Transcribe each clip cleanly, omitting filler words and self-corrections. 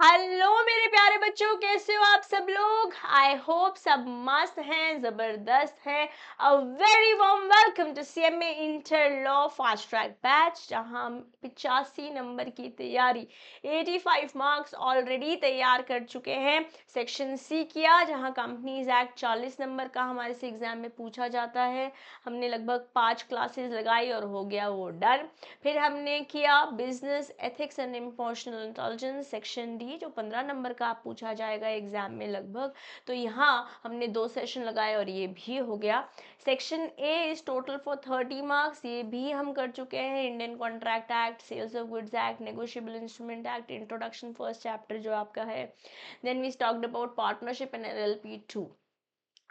Hello मेरे प्यारे बच्चों, कैसे हो आप सब लोग। आई होप सब मस्त हैं, जबरदस्त हैं। A very warm welcome to CMA inter law fast track batch, जहां हम 85 नंबर की तैयारी 85 मार्क्स ऑलरेडी तैयार कर चुके हैं। सेक्शन सी किया, जहां कंपनीज एक्ट 40 नंबर का हमारे से एग्जाम में पूछा जाता है। हमने लगभग 5 क्लासेस लगाई और हो गया वो डन। फिर हमने किया business ethics and emotional intelligence section D, जो 15 नंबर का आप पूछा जाएगा एग्जाम में लगभग। तो यहाँ हमने 2 सेशन लगाए और ये भी हो गया। Section A is total for 30 marks, ये भी हम कर चुके हैं। Indian contract act, sales of goods act, negotiable instrument act, introduction first chapter जो आपका है। Then we talked about partnership and LLP 2।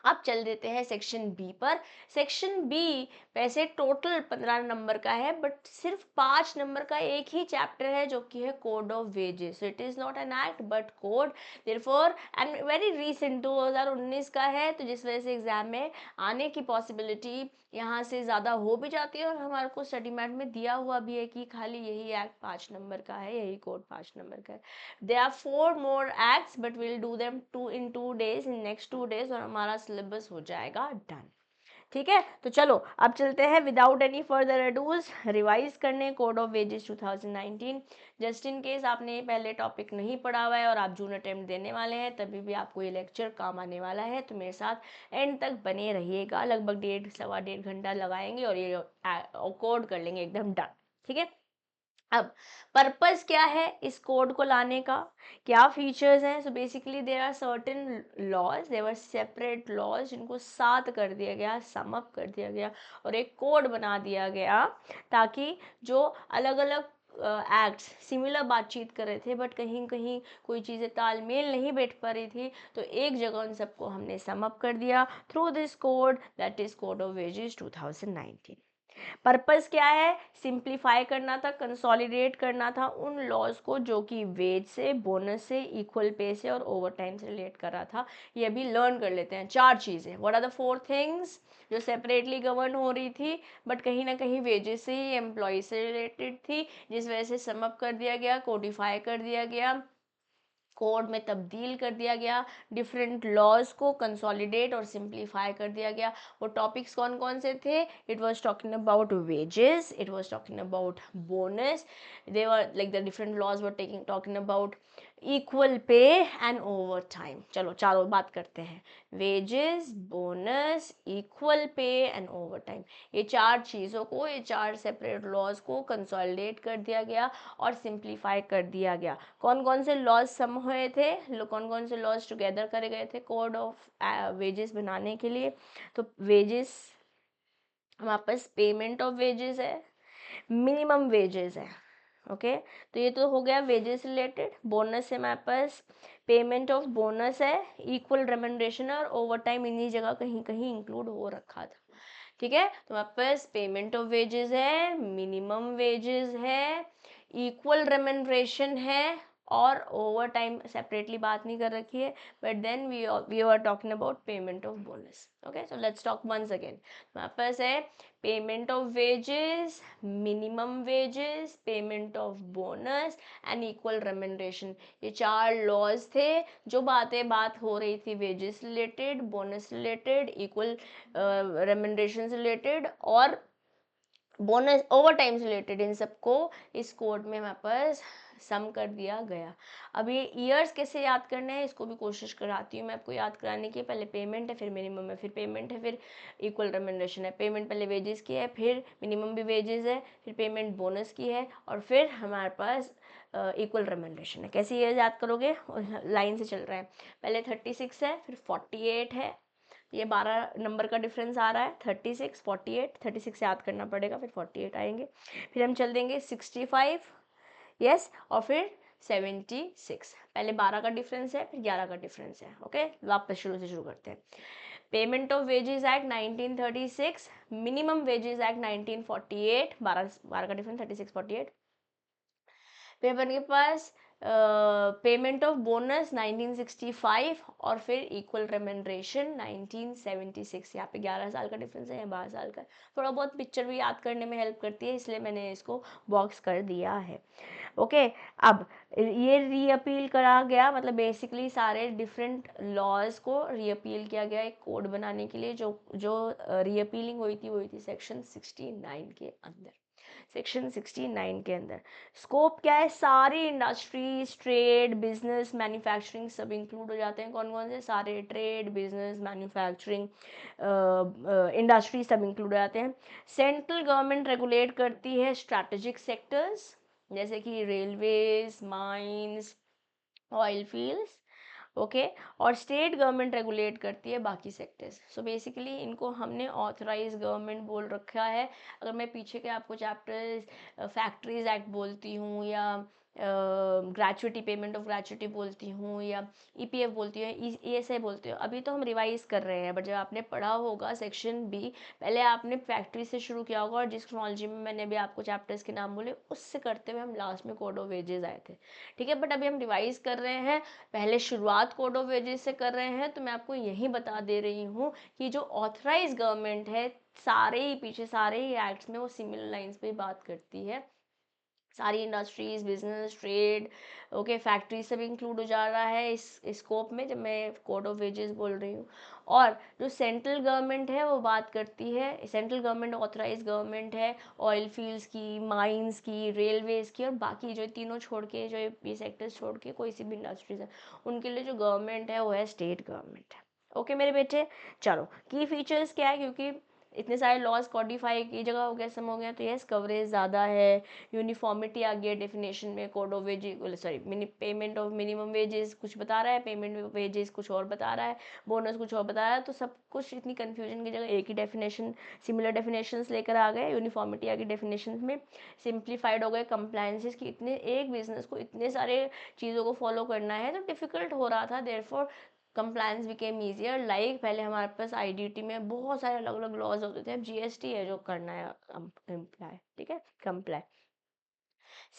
अब चल देते हैं सेक्शन बी पर। सेक्शन बी वैसे टोटल 15 नंबर का है, बट सिर्फ 5 नंबर का एक ही चैप्टर है जो कि है code of wages. It is not an act but code, therefore and very recent 2019 का है, तो जिस वजह से एग्जाम में आने की पॉसिबिलिटी यहाँ से ज़्यादा हो भी जाती है। और हमारे को स्टडी मैट में दिया हुआ भी है कि खाली यही एक्ट 5 नंबर का है, यही कोड 5 नंबर का है। There are 4 more acts but we'll do them in 2 days, in next 2 days, और हमारा सिलेबस हो जाएगा डन। ठीक है, तो चलो अब चलते हैं विदाउट एनी फर्दर एडूज रिवाइज करने code of wages 2019। Just in case आपने पहले टॉपिक नहीं पढ़ा हुआ है और आप जून अटेम्प्ट देने वाले हैं, तभी भी आपको ये लेक्चर काम आने वाला है, तो मेरे साथ एंड तक बने रहिएगा। लगभग 1.5 घंटा लगाएंगे और ये कोड कर लेंगे एकदम डन। ठीक है, अब पर्पस क्या है इस कोड को लाने का, क्या फीचर्स हैं। So basically there are certain laws, there are separate laws, जिनको साथ कर दिया गया, सम अप कर दिया गया और एक कोड बना दिया गया, ताकि जो अलग अलग एक्ट्स सिमिलर बातचीत कर रहे थे बट कहीं कहीं कोई चीज़ें तालमेल नहीं बैठ पा रही थी, तो एक जगह उन सबको हमने सम अप कर दिया through this code, that is code of wages 2019। Purpose क्या है, सिंप्लीफाई करना था, कंसोलिडेट करना था उन लॉज को जो कि वेज से, बोनस से, इक्वल पे से और ओवर टाइम से रिलेट कर रहा था। ये अभी लर्न कर लेते हैं 4 चीज़ें। व्हाट आर द 4 थिंग्स जो सेपरेटली गवर्न हो रही थी बट कहीं ना कहीं वेजेस से ही, एम्प्लॉय से रिलेटेड थी, जिस वजह से सम अप कर दिया गया, कोडिफाई कर दिया गया, कोड में तब्दील कर दिया गया, डिफरेंट लॉज को कंसोलिडेट और सिंप्लीफाई कर दिया गया। वो टॉपिक्स कौन कौन से थे? It was talking about wages, it was talking about bonus, they were like the different laws were talking about equal pay and over time. चलो चारों बात करते हैं, wages, bonus, equal pay and over time. ये 4 चीज़ों को, ये 4 separate laws को कंसोलिडेट कर दिया गया और सिंप्लीफाई कर दिया गया। कौन कौन से लॉज सम हुए थे, कौन कौन से लॉज टुगेदर करे गए थे कोड ऑफ वेजेस बनाने के लिए? तो वेजेस हमारे पास पेमेंट ऑफ वेजेस है, मिनिमम वेजेस है। ओके, तो ये तो हो गया वेजेस रिलेटेड। बोनस है हमारे पास, पेमेंट ऑफ बोनस है, इक्वल रेम्यूनरेशन और ओवर टाइम इन्हीं जगह कहीं कहीं इंक्लूड हो रखा था। ठीक है, तो हमारे पास पेमेंट ऑफ वेजेस है, मिनिमम वेजेस है, इक्वल रेम्यूनरेशन है और ओवर टाइम सेपरेटली बात नहीं कर रखी है, but then we are talking about payment of bonus. Okay, so let's talk once again. हमारे पास है payment of wages, minimum wages, payment of bonus and equal remuneration. ये 4 लॉज थे जो बात हो रही थी wages related, bonus related, equal remuneration related और बोनस ओवर टाइम से रिलेटेड। इन सबको इस कोड में हमारे पास सम कर दिया गया। अब ये ईयर्स कैसे याद करने हैं, इसको भी कोशिश कराती हूँ मैं आपको याद कराने की। पहले पेमेंट है, फिर मिनिमम है, फिर पेमेंट है, फिर इक्वल रेम्यूनरेशन है। पेमेंट पहले वेजेस की है, फिर मिनिमम भी वेजेस है, फिर पेमेंट बोनस की है और फिर हमारे पास इक्वल रेम्यूनरेशन है। कैसे ये याद करोगे, लाइन से चल रहा है। पहले 36 है, फिर 48 है, ये 12 नंबर का डिफरेंस आ रहा है। 36, 48, 36 याद करना पड़ेगा, फिर 48 आएंगे, फिर हम चल देंगे 65, यस, और फिर 76। पहले 12 का डिफरेंस है, फिर 11 का डिफरेंस है। ओके, वापस शुरू से शुरू करते हैं। Payment of wages act 1936, minimum wages act 1948, 12 का डिफरेंस 36, 48। फिर अपने के पास पेमेंट ऑफ बोनस 1965 और फिर इक्वल रेम्यूनरेशन 1976। यहाँ पे 11 साल का डिफरेंस है या 12 साल का। थोड़ा बहुत पिक्चर भी याद करने में हेल्प करती है, इसलिए मैंने इसको बॉक्स कर दिया है। ओके, अब ये रीअपील करा गया, मतलब बेसिकली सारे डिफरेंट लॉज को रीअपील किया गया एक कोड बनाने के लिए। जो जो रीअपीलिंग हुई थी सेक्शन 69 के अंदर। सेक्शन 69 के अंदर स्कोप क्या है, सारी इंडस्ट्रीज, ट्रेड, बिजनेस, मैन्युफैक्चरिंग सब इंक्लूड हो जाते हैं। कौन कौन से? सारे ट्रेड, बिजनेस, मैन्युफैक्चरिंग, इंडस्ट्री सब इंक्लूड हो जाते हैं। सेंट्रल गवर्नमेंट रेगुलेट करती है स्ट्रैटेजिक सेक्टर्स जैसे कि railways, mines, oil fields. Okay, और स्टेट गवर्नमेंट रेगुलेट करती है बाकी सेक्टर्स। सो बेसिकली इनको हमने ऑथराइज गवर्नमेंट बोल रखा है। अगर मैं पीछे के आपको चैप्टर्स फैक्ट्रीज एक्ट बोलती हूँ या ग्रेचुइटी, पेमेंट ऑफ ग्रेचुइटी बोलती हूँ या ईपीएफ बोलती हूँ, ईएसआई बोलती हूँ, अभी तो हम रिवाइज कर रहे हैं, बट जब आपने पढ़ा होगा सेक्शन बी, पहले आपने फैक्ट्री से शुरू किया होगा, और जिस क्रोनोलॉजी में मैंने अभी आपको चैप्टर्स के नाम बोले उससे करते हुए हम लास्ट में कोड ऑफ वेजेस आए थे। ठीक है, बट अभी हम रिवाइज कर रहे हैं, पहले शुरुआत कोड ऑफ वेजेस से कर रहे हैं, तो मैं आपको यही बता दे रही हूँ कि जो ऑथराइज गवर्नमेंट है, सारे ही पीछे सारे ही एक्ट्स में वो सिमिलर लाइंस पे बात करती है। सारी industries, business, trade, okay, factory सब इंक्लूड हो जा रहा है इस स्कोप में जब मैं कोड ऑफ वेजेस बोल रही हूँ। और जो सेंट्रल गवर्नमेंट है वो बात करती है, सेंट्रल गवर्नमेंट ऑथराइज गवर्नमेंट है ऑयल फील्ड्स की, माइंस की, रेलवेज की, और बाकी जो तीनों छोड़ के, जो ये सेक्टर्स छोड़ के कोई सी भी इंडस्ट्रीज है, उनके लिए जो गवर्नमेंट है वो है स्टेट गवर्नमेंट है। ओके मेरे बेटे, चलो की फीचर्स क्या है, क्योंकि इतने सारे लॉज कॉडिफाई की जगह हो गया, सम हो गया, तो यस कवरेज ज़्यादा है, यूनिफॉर्मिटी आ गई है डेफिनेशन में। Code of wages, sorry, payment of minimum wages कुछ बता रहा है, पेमेंट ऑफ वेजेस कुछ और बता रहा है, बोनस कुछ और बता रहा है, तो सब कुछ इतनी कन्फ्यूजन की जगह एक ही डेफिनेशन, सिमिलर डेफिनेशंस लेकर आ गए, यूनिफॉर्मिटी आ गई डेफिनेशन में, सिंप्लीफाइड हो गए कंप्लायंसेस की, इतने एक बिजनेस को इतने सारे चीज़ों को फॉलो करना है तो डिफिकल्ट हो रहा था, therefore compliance became easier. Like पहले हमारे पास आईडीटी में बहुत सारे अलग अलग लॉज होते थे, अब जीएसटी है जो करना है इम्प्लाई, ठीक है, कंप्लाई।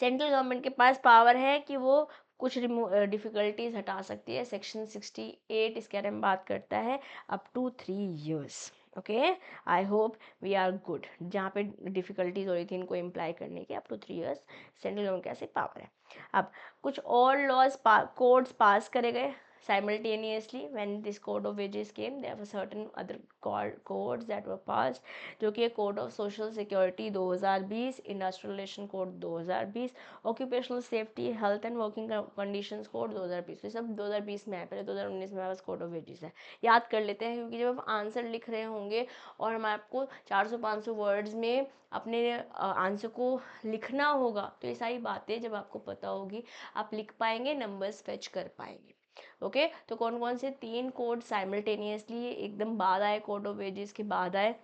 सेंट्रल गवर्नमेंट के पास पावर है कि वो कुछ डिफिकल्टीज हटा सकती है। सेक्शन 68 इसके बारे में बात करता है, up to 3 years। Okay, I hope we are good. जहाँ पे डिफिकल्टीज हो रही थी इनको इम्प्लाई करने की, up to 3 years central government के ऐसे पावर है। अब कुछ और लॉज कोड्स पास करे गए simultaneously when this code of wages came. There were certain other codes that were passed, जो कि code of social security 2020, industrial relation code 2020, occupational safety, health and working conditions code 2020। ये सब 2020 में है, पहले 2019 में बस कोड ऑफ वेजेस है। याद कर लेते हैं, क्योंकि जब आप आंसर लिख रहे होंगे और हम आपको 400-500 वर्ड्स में अपने आंसर को लिखना होगा, तो ये सारी बातें जब आपको पता होगी आप लिख पाएंगे, नंबर्स फेच कर पाएंगे। ओके, तो कौन कौन से 3 कोड साइमल्टेनियसली एकदम बाद आए, कोड ऑफ वेजेस के बाद आए,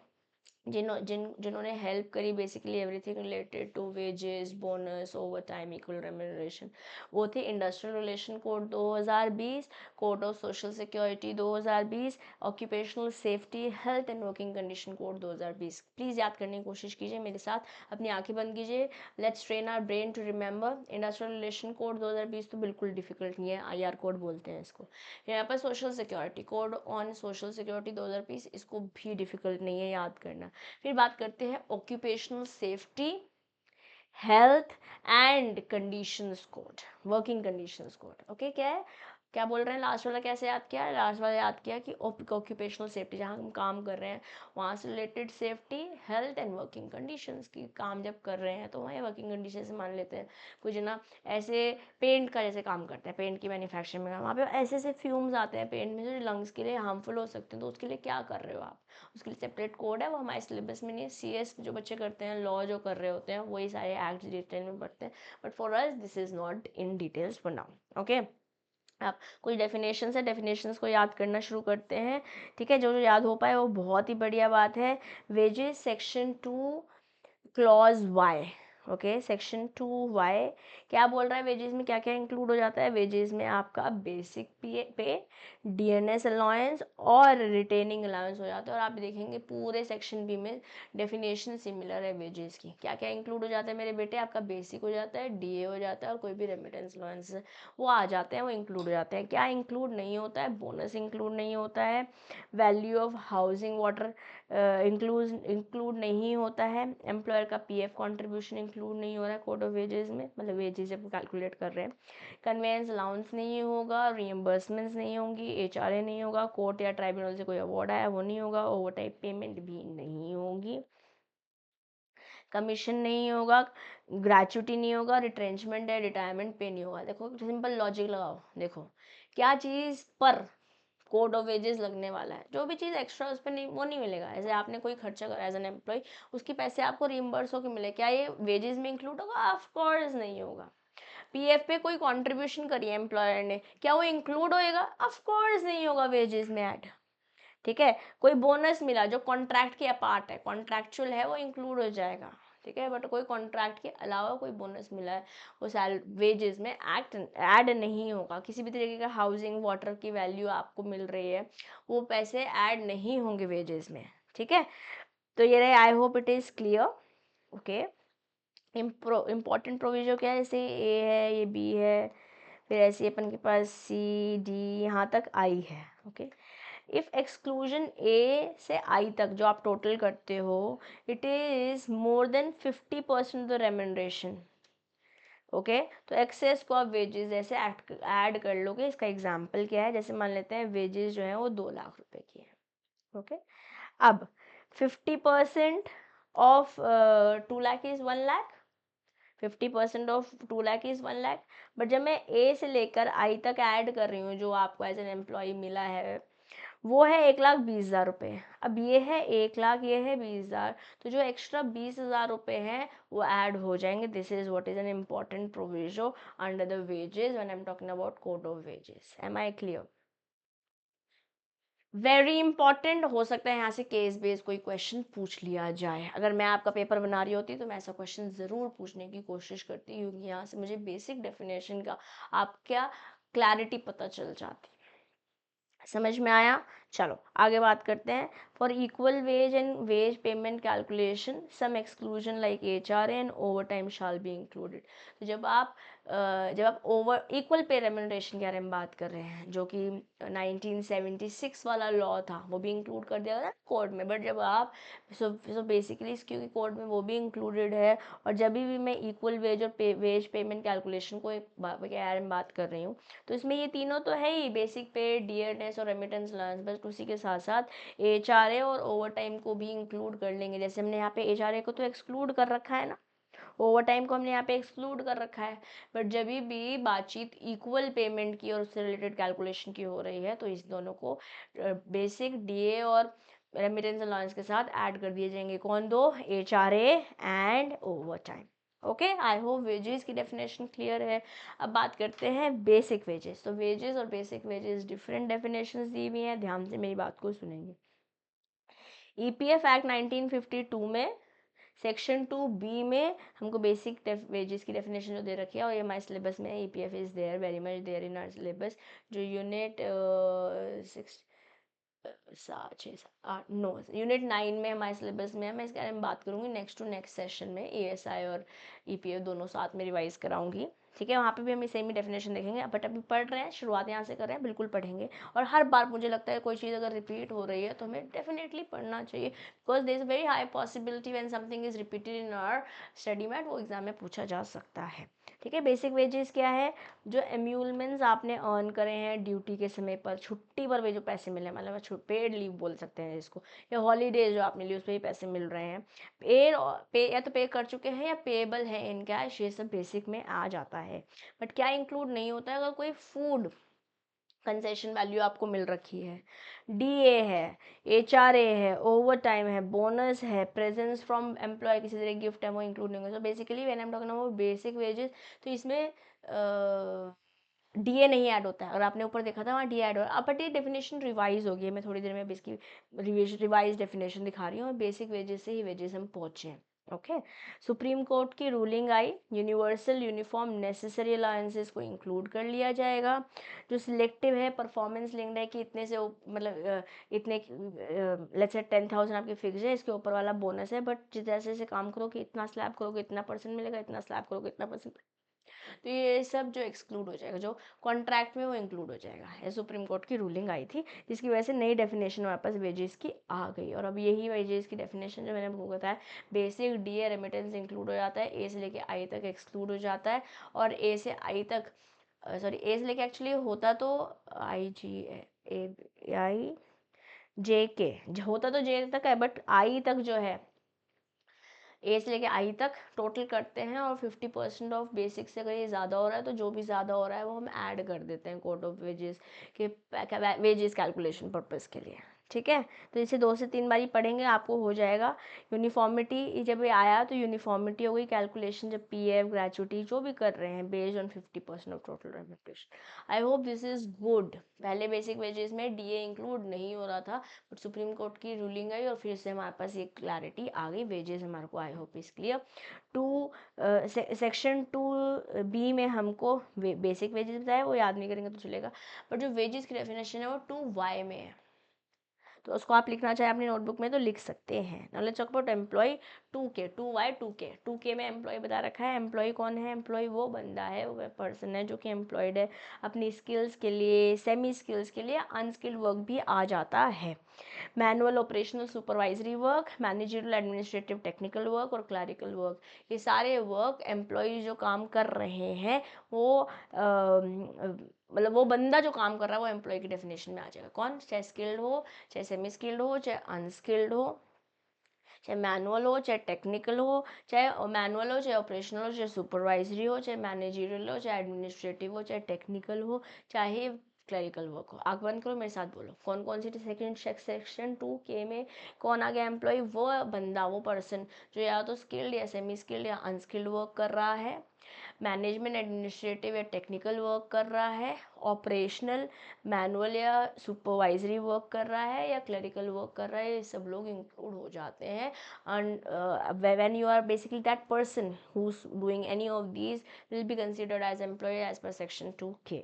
जिन्होंने हेल्प करी basically everything related to wages, bonus, over time, equal remuneration, वो थे industrial relation code 2020, code of social security 2020, occupational safety, health and working condition code 2020। Please याद करने की कोशिश कीजिए मेरे साथ, अपनी आंखें बंद कीजिए, let's train our brain to remember. Industrial relation code 2020 तो बिल्कुल डिफिकल्ट नहीं है, आईआर कोड बोलते हैं इसको। यहाँ पर social security code on social security 2020, इसको भी डिफिकल्ट नहीं है याद करना। फिर बात करते हैं occupational safety, health and conditions code, working conditions code. Okay, क्या है, क्या बोल रहे हैं, लास्ट वाला कैसे याद किया, लास्ट वाला याद किया कि ऑक्यूपेशनल सेफ्टी, जहाँ हम काम कर रहे हैं वहाँ से related safety, health and working conditions की, काम जब कर रहे हैं तो वहाँ वर्किंग कंडीशन से मान लेते हैं कुछ ना, ऐसे पेंट का जैसे काम करते हैं, पेंट की मैन्युफैक्चरिंग में वहाँ पे ऐसे ऐसे फ्यूम्स आते हैं पेंट में जो लंग्स के लिए हार्मफुल हो सकते हैं, तो उसके लिए क्या कर रहे हो आप, उसके लिए सेपरेट कोड है, वो हमारे सिलेबस में नहीं है। सीएस जो बच्चे करते हैं, लॉ जो कर रहे होते हैं, वही सारे एक्ट डिटेल में पढ़ते हैं, but for us this is not in details for now. Okay, आप कुछ डेफिनेशंस है, डेफिनेशंस को याद करना शुरू करते हैं, ठीक है, जो जो याद हो पाए वो बहुत ही बढ़िया बात है। Wages section 2 clause Y, okay, section 2 Y क्या बोल रहा है, वेजेस में क्या क्या इंक्लूड हो जाता है। वेजेस में आपका बेसिक पे, डीएनएस अलाउंस और रिटेनिंग अलाउंस हो जाता है। और आप देखेंगे पूरे सेक्शन बी में डेफिनेशन सिमिलर है वेजेस की। क्या क्या इंक्लूड हो जाता है मेरे बेटे, आपका बेसिक हो जाता है, डीए हो जाता है, और कोई भी रेमिटेंस अलाउंस वो आ जाते हैं, वो इंक्लूड हो जाते हैं। क्या इंक्लूड नहीं होता है, बोनस इंक्लूड नहीं होता है, value of housing water include नहीं होता है, एम्प्लॉयर का पीएफ कंट्रीब्यूशन इंक्लूड नहीं हो रहा है कोड ऑफ वेजेस में, मतलब वेजेस जब कैलकुलेट कर रहे हैं। कन्वेंस अलाउंस नहीं होगा, रीएम्बर्समेंट्स नहीं होंगी, एचआरए नहीं होगा, कोर्ट या ट्राइब्यूनल से कोई अवार्ड आया वो नहीं होगा, ओवर टाइम पेमेंट भी नहीं होगी, कमीशन नहीं होगा, ग्रेचुटी नहीं होगा, रिट्रेंचमेंट है, रिटायरमेंट पे नहीं होगा। देखो सिंपल लॉजिक लगाओ, देखो क्या चीज़ पर कोड ऑफ वेजेस लगने वाला है, जो भी चीज़ एक्स्ट्रा उस पर नहीं, वो नहीं मिलेगा। ऐसे आपने कोई खर्चा करा एज एन एम्प्लॉय, उसके पैसे आपको रिइम्बर्स होकर मिले, क्या ये वेजेस में इंक्लूड होगा? ऑफ कोर्स नहीं होगा। पीएफ पे कोई कंट्रीब्यूशन करी है एम्प्लॉयर ने, क्या वो इंक्लूड होएगा? ऑफ कोर्स नहीं होगा वेजेस में ऐड। ठीक है, कोई बोनस मिला जो कॉन्ट्रैक्ट के अपार्ट है, कॉन्ट्रैक्चुअल है, वो इंक्लूड हो जाएगा। ठीक है, बट कोई कॉन्ट्रैक्ट के अलावा कोई बोनस मिला है वो वेजेस में ऐड नहीं होगा। किसी भी तरीके का हाउसिंग वाटर की वैल्यू आपको मिल रही है, वो पैसे ऐड नहीं होंगे वेजेस में। ठीक है, तो ये रहे, I hope it is clear. Okay, important provision क्या है, जैसे ए है, ये बी है, फिर ऐसे अपन के पास सी डी यहाँ तक आई है। ओके, इफ एक्सक्लूजन ए से आई तक जो आप टोटल करते हो, it is more than 50% the remuneration. Okay, तो एक्सेस को आप वेजेस जैसे ऐड कर लोगे। इसका एग्जांपल क्या है, जैसे मान लेते हैं वेजेस जो है वो 2 लाख रुपए की है। ओके, अब 50% of 2 lakh is 1 lakh, 50% of 2 lakh is 1 lakh. But जब मैं ए से लेकर आई तक ऐड कर रही हूँ, जो आपको एज एन एम्प्लॉय मिला है वो है 1,20,000 रुपये। अब ये है 1 लाख, ये है 20,000, तो जो एक्स्ट्रा 20,000 रुपये हैं वो ऐड हो जाएंगे। This is what is an important provision under the wages when I am talking about code of wages. Am I clear? Very important. हो सकता है यहाँ से केस बेस कोई क्वेश्चन पूछ लिया जाए। अगर मैं आपका पेपर बना रही होती तो मैं ऐसा क्वेश्चन ज़रूर पूछने की कोशिश करती, क्योंकि यहाँ से मुझे बेसिक डेफिनेशन का आप क्या क्लैरिटी पता चल जाती। समझ में आया? चलो आगे बात करते हैं। For equal wage and wage payment calculation some exclusion like HRA and over time shall be included. तो जब आप ओवर इक्वल पे रेम्यूनरेशन के बारे में बात कर रहे हैं, जो कि 1976 वाला लॉ था, वो भी इंक्लूड कर दिया था कोड में। बट जब आप सो बेसिकली क्योंकि कोड में वो भी इंक्लूडेड है, और जब भी मैं इक्वल वेज और वेज पेमेंट कैलकुलेशन को के बारे में बात कर रही हूँ, तो इसमें ये तीनों तो है ही, बेसिक पे, डीएनएस और रेमिटेंस अलाउंस, बस उसी के साथ साथ एचआरए और ओवर टाइम को भी इंक्लूड कर लेंगे। जैसे हमने यहाँ पे एचआरए को तो एक्सक्लूड कर रखा है ना, ओवर टाइम को हमने यहाँ पे एक्सक्लूड कर रखा है। बट जब भी बातचीत इक्वल पेमेंट की और उससे रिलेटेड कैलकुलेशन की हो रही है, तो इस दोनों को बेसिक, डीए और रेमिटेंस अलाउंस के साथ ऐड कर दिए जाएंगे। कौन दो? HRA and over time. Okay, I hope wages की डेफिनेशन क्लियर है। अब बात करते हैं बेसिक वेजेस। तो वेजेस और बेसिक वेजेस डिफरेंट डेफिनेशंस दी हुई हैं, ध्यान से मेरी बात को सुनेंगे। ईपीएफ एक्ट 1952 में सेक्शन 2 बी में हमको बेसिक वेजेस की डेफिनेशन जो दे रखी है, और ये हमारे सिलेबस में EPF is there, very much there in our syllabus. जो यूनिट 6 7 8 9 यूनिट 9 में हमारे सिलेबस में है। मैं इसके बारे में बात करूँगी नेक्स्ट टू नेक्स्ट सेशन में। एएसआई और ईपीएफ दोनों साथ में रिवाइज कराऊंगी। ठीक है, वहाँ पे भी हम सेम ही डेफिनेशन देखेंगे। बट अभी पढ़ रहे हैं, शुरुआत यहाँ से कर रहे हैं, बिल्कुल पढ़ेंगे। और हर बार मुझे लगता है कोई चीज़ अगर रिपीट हो रही है तो हमें डेफिनेटली पढ़ना चाहिए, because there is very high possibility when something is repeated in our study mat, वो एग्जाम में पूछा जा सकता है। ठीक है, बेसिक वेजेस क्या है? जो एम्यूलमेंट्स आपने अर्न करे हैं ड्यूटी के समय पर, छुट्टी पर वे जो पैसे मिले, मतलब पेड लीव बोल सकते हैं इसको, या हॉलीडेज जो आपने ली उस पर ही पैसे मिल रहे हैं, पे या तो पे कर चुके हैं या पेएबल है इन कैश, ये सब बेसिक में आ जाता है। बट क्या इंक्लूड नहीं होता है? अगर कोई फूड कंसेशन वैल्यू आपको मिल रखी है, डीए है, एचआरए है, ओवर टाइम है, बोनस है, प्रेजेंस फ्रॉम एम्प्लॉय, किसी तरह गिफ्ट है, वो इंक्लूड नहीं होगा। तो basically when I am talking about basic wages, तो इसमें डीए नहीं ऐड होता है। अगर आपने ऊपर देखा था वहाँ डी ऐड हो रहा है, बट ये डेफिनेशन रिवाइज होगी। मैं थोड़ी देर में इसकी रिवाइज डेफिनेशन दिखा रही हूँ। बेसिक वेजेस से ही वेजेस हम पहुँचे हैं। ओके। सुप्रीम कोर्ट की रूलिंग आई, यूनिवर्सल यूनिफॉर्म नेसेसरी अलाउंसेस को इंक्लूड कर लिया जाएगा। जो सिलेक्टिव है, परफॉर्मेंस लिंक्ड है कि इतने से मतलब इतने लेट्स से 10,000 आपकी फिक्स है, इसके ऊपर वाला बोनस है, बट जैसे जैसे काम करोगे इतना स्लैब करोगे इतना परसेंट मिलेगा, इतना स्लैब करोगे इतना परसेंट। तो ये सब जो एक्सक्लूड हो जाएगा, जो कॉन्ट्रैक्ट में वो इंक्लूड हो जाएगा। ये सुप्रीम कोर्ट की रूलिंग आई थी, जिसकी वजह से नई डेफिनेशन हमारे पास वेजेस की आ गई। और अब यही वेजेस की डेफिनेशन जो मैंने आपको बताया, बेसिक डीए रेमिटेंस इंक्लूड हो जाता है, ए से लेके आई तक एक्सक्लूड हो जाता है। और ए से आई तक सॉरी ए से लेके एक्चुअली होता तो आई जी ए आई जे के होता तो जे तक है, बट आई तक जो है, ए से लेके आई तक टोटल करते हैं और 50% ऑफ बेसिक से अगर ये ज़्यादा हो रहा है तो जो भी ज़्यादा हो रहा है वो हम ऐड कर देते हैं कोड ऑफ वेजेस के वेजेस कैलकुलेशन पर्पज़ के लिए। ठीक है, तो इसे 2 से 3 बारी पढ़ेंगे आपको हो जाएगा। यूनिफॉर्मिटी जब ये आया तो यूनिफॉर्मिटी हो गई, कैलकुलेशन जब पीएफ ग्रेचुइटी जो भी कर रहे हैं based on 50% of total remuneration. I hope this is good. पहले बेसिक वेजेस में डीए इंक्लूड नहीं हो रहा था, बट सुप्रीम कोर्ट की रूलिंग आई और फिर से हमारे पास एक क्लैरिटी आ गई वेजेस हमारे को। I hope is clear. Section 2B में हमको बेसिक वेजेस बताया, वो याद नहीं करेंगे तो चलेगा, बट जो वेजेस की डेफिनेशन है वो 2Y में है, तो उसको आप लिखना चाहे अपनी नोटबुक में तो लिख सकते हैं। Now let's talk about employee 2K 2Y 2K 2K में एम्प्लॉय बता रखा है। एम्प्लॉय कौन है? एम्प्लॉय वो बंदा है, वो पर्सन है जो कि एम्प्लॉयड है अपनी स्किल्स के लिए, सेमी स्किल्स के लिए, अनस्किल्ड वर्क भी आ जाता है। Manual operational supervisory work, managerial administrative technical work और क्लरिकल वर्क, ये सारे वर्क एम्प्लॉय जो काम कर रहे हैं वो मतलब वो बंदा जो काम कर रहा है वो एम्प्लॉय की डेफिनेशन में आ जाएगा। कौन? चाहे स्किल्ड हो, चाहे सेमी स्किल्ड हो, चाहे अनस्किल्ड हो, चाहे मैनुअल हो, चाहे टेक्निकल हो, चाहे मैनुअल हो, चाहे ऑपरेशनल हो, चाहे सुपरवाइजरी हो, चाहे मैनेजरियल हो, चाहे एडमिनिस्ट्रेटिव हो, चाहे टेक्निकल हो, चाहे क्लरिकल वर्क हो। आग बंद करो, मेरे साथ बोलो कौन कौन सी सेकंड सेक्शन 2K में कौन आ गया एम्प्लॉय? वो बंदा, वो पर्सन जो या तो स्किल्ड या सेमी स्किल्ड या अनस्किल्ड वर्क कर रहा है, मैनेजमेंट एडमिनिस्ट्रेटिव या टेक्निकल वर्क कर रहा है, ऑपरेशनल मैनुअल या सुपरवाइजरी वर्क कर रहा है, या क्लरिकल वर्क कर रहा है, ये सब लोग इंक्लूड हो जाते हैं। And when you are basically that person who is doing any of these will be considered as employee as per section 2K।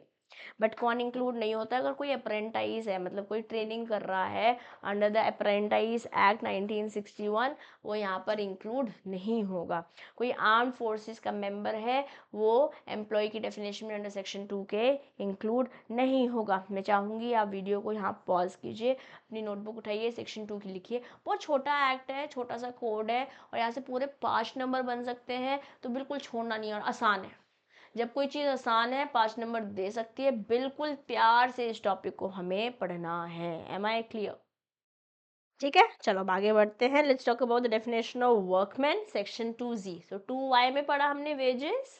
But कौन इंक्लूड नहीं होता? अगर कोई अप्रेंटाइज है, मतलब कोई ट्रेनिंग कर रहा है अंडर द अप्रेंटाइज एक्ट 1961, वो यहाँ पर इंक्लूड नहीं होगा। कोई आर्म फोर्सेस का मेंबर है, वो एम्प्लॉय की डेफिनेशन में अंडर सेक्शन 2K इंक्लूड नहीं होगा। मैं चाहूँगी आप वीडियो को यहाँ पॉज कीजिए, अपनी नोटबुक उठाइए, सेक्शन 2 की लिखिए। बहुत छोटा एक्ट है, छोटा सा कोड है, और यहाँ से पूरे 5 नंबर बन सकते हैं, तो बिल्कुल छोड़ना नहीं है, और आसान है। जब कोई चीज़ आसान है 5 नंबर दे सकती है। बिल्कुल प्यार से इस टॉपिक को हमें पढ़ना है। Am I clear? ठीक है, चलो अब आगे बढ़ते हैं। Let's talk about the definition of workman, section 2Z। So 2Y में पढ़ा हमने वेजेस,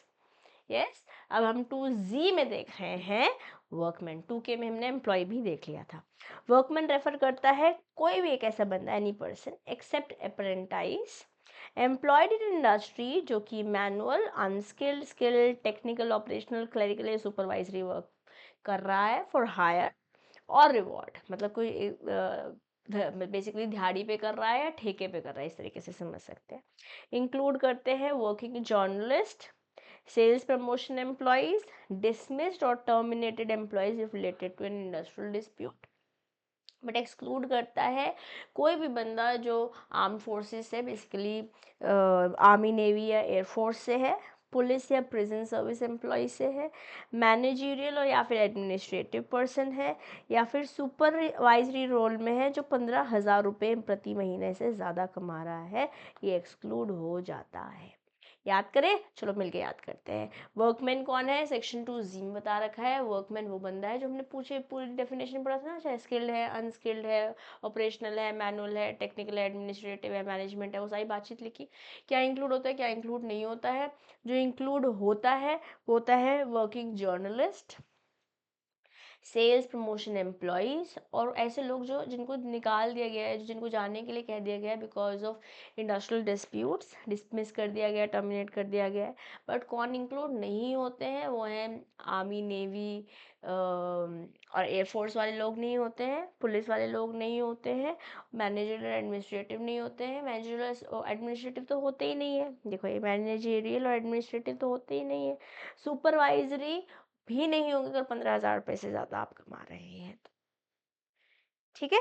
यस। अब हम 2Z में देख रहे हैं वर्कमैन। 2K में हमने एम्प्लॉय भी देख लिया था। वर्कमैन रेफर करता है कोई भी एक ऐसा बंदा, any person except apprentice employed in industry जो कि manual, unskilled, skilled, technical, operational, clerical या सुपरवाइजरी वर्क कर रहा है फॉर हायर और रिवॉर्ड। मतलब कोई बेसिकली दिहाड़ी पे कर रहा है या ठेके पे कर रहा है, इस तरीके से समझ सकते हैं। इंक्लूड करते हैं working journalist, sales promotion employees, dismissed और terminated employees related to an industrial dispute. But exclude करता है कोई भी बंदा जो आर्म फोर्सेस से, बेसिकली आर्मी, नेवी या एयरफोर्स से है, पुलिस या प्रिजन सर्विस एम्प्लॉय से है, मैनेजरियल और या फिर एडमिनिस्ट्रेटिव पर्सन है, या फिर सुपरवाइजरी रोल में है जो 15,000 रुपये प्रति महीने से ज़्यादा कमा रहा है, ये एक्सक्लूड हो जाता है। याद करें, चलो मिलके याद करते हैं। वर्कमैन कौन है? सेक्शन 2Z में बता रखा है। वर्कमैन वो बंदा है जो हमने पूछे पूरी डेफिनेशन पढ़ा था ना, चाहे स्किल्ड है, अनस्किल्ड है, ऑपरेशनल है, मैनुअल है, टेक्निकल है, एडमिनिस्ट्रेटिव है, मैनेजमेंट है, वो सारी बातचीत लिखी। क्या इंक्लूड होता है, क्या इंक्लूड नहीं होता है? जो इंक्लूड होता है वो होता है working journalist, sales promotion employees, और ऐसे लोग जो जिनको निकाल दिया गया है, जिनको जाने के लिए कह दिया गया है because of industrial disputes, dismiss कर दिया गया, टर्मिनेट कर दिया गया है। बट कौन इंक्लूड नहीं होते हैं, वो हैं आर्मी, नेवी और एयरफोर्स वाले लोग नहीं होते हैं, पुलिस वाले लोग नहीं होते हैं, मैनेजरियल और एडमिनिस्ट्रेटिव नहीं होते हैं। मैनेजरियल और एडमिनिस्ट्रेटिव तो होते ही नहीं है, देखो ये मैनेजरियल और एडमिनिस्ट्रेटिव तो होते ही नहीं है। सुपरवाइजरी भी नहीं होंगे अगर 15,000 रुपये से ज़्यादा आप कमा रहे हैं तो। ठीक है,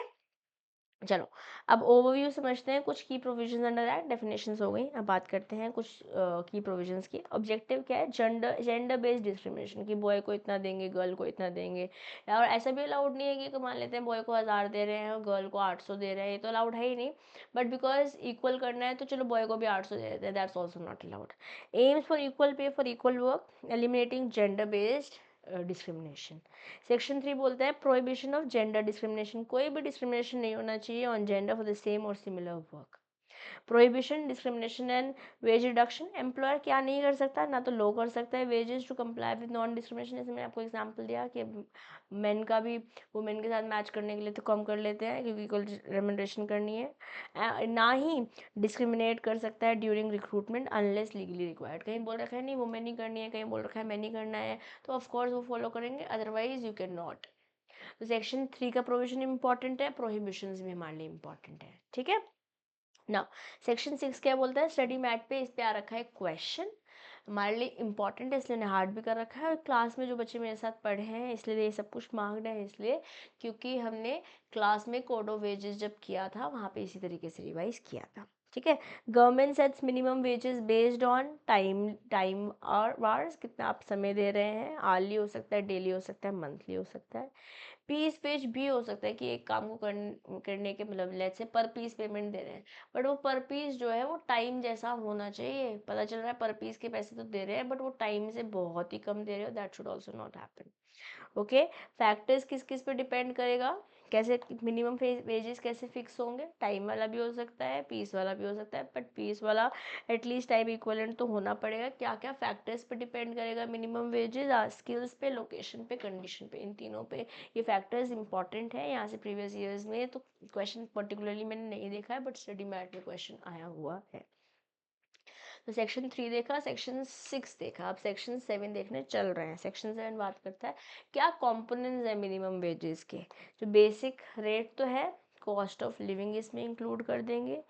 चलो अब ओवरव्यू समझते हैं। कुछ की प्रोविजंस अंडर दैट, डेफिनेशंस हो गई। अब बात करते हैं कुछ की प्रोविजंस की। ऑब्जेक्टिव क्या है? जेंडर बेस्ड डिस्क्रिमिनेशन, कि बॉय को इतना देंगे, गर्ल को इतना देंगे। और ऐसा भी अलाउड नहीं है कि मान लेते हैं बॉय को 1000 दे रहे हैं और गर्ल को 800 दे रहे हैं, ये तो अलाउड है ही नहीं। बट बिकॉज इक्वल करना है तो चलो बॉय को भी 800 दे देते हैं, that's also not allowed. AIIMS for equal pay for equal work, eliminating gender based discrimination. Section 3 बोलता है प्रोहिबिशन ऑफ जेंडर डिस्क्रिमिनेशन, कोई भी डिस्क्रिमिनेशन नहीं होना चाहिए on gender for the same और similar work. Prohibition discrimination and wage reduction, employer क्या नहीं कर सकता, ना तो लो कर सकता है wages to comply with non discrimination. जैसे मैंने आपको एग्जांपल दिया कि मेन का भी वुमेन के साथ मैच करने के लिए तो कम कर लेते हैं क्योंकि इक्वल रेमुनरेशन करनी है। ना ही डिस्क्रिमिनेट कर सकता है during recruitment unless legally required, कहीं बोल रखा है नहीं वुमेन ही करनी है, कहीं बोल रखा है मैन ही करना है, तो ऑफकोर्स वो फॉलो करेंगे, अदरवाइज यू कैन नॉट। तो सेक्शन 3 का प्रोविजन इंपॉर्टेंट है, प्रोहिबिशंस भी हमारे लिए इंपॉर्टेंट है। ठीक है ना। सेक्शन 6 क्या बोलता है? स्टडी मैट पे इस पे आ रखा है क्वेश्चन, हमारे लिए इंपॉर्टेंट है इसलिए मैंने हार्ड भी कर रखा है। और क्लास में जो बच्चे मेरे साथ पढ़े हैं इसलिए ये सब कुछ मांग रहे हैं, इसलिए क्योंकि हमने क्लास में कोड ऑफ वेजेस जब किया था वहाँ पे इसी तरीके से रिवाइज किया था। ठीक है, government sets minimum wages based on time और वार्स, कितना आप समय दे रहे हैं, आर्ली हो सकता है, डेली हो सकता है, मंथली हो सकता है। पीस पेज भी हो सकता है कि एक काम को करने के मतलब लेट्स से पर पीस पेमेंट दे रहे हैं, बट वो पर पीस जो है वो टाइम जैसा होना चाहिए। पता चल रहा है पर पीस के पैसे तो दे रहे हैं बट वो टाइम से बहुत ही कम दे रहे हो, that should also not happen. Okay, factors किस किस पे डिपेंड करेगा, कैसे मिनिमम वेजेस कैसे फिक्स होंगे? टाइम वाला भी हो सकता है, पीस वाला भी हो सकता है, बट पीस वाला एटलीस्ट टाइम इक्वलेंट तो होना पड़ेगा। क्या क्या फैक्टर्स पे डिपेंड करेगा मिनिमम वेजेस? स्किल्स पे, लोकेशन पे, कंडीशन पे, इन तीनों पे ये फैक्टर्स इंपॉर्टेंट है। यहाँ से प्रीवियस ईयर्स में तो क्वेश्चन पर्टिकुलरली मैंने नहीं देखा है बट स्टडी मैट में क्वेश्चन आया हुआ है। तो सेक्शन 3 देखा, सेक्शन 6 देखा, अब सेक्शन 7 देखने चल रहे हैं। सेक्शन 7 बात करता है क्या कंपोनेंट्स है मिनिमम वेजेस के। जो बेसिक रेट तो है, कॉस्ट ऑफ लिविंग इसमें इंक्लूड कर देंगे,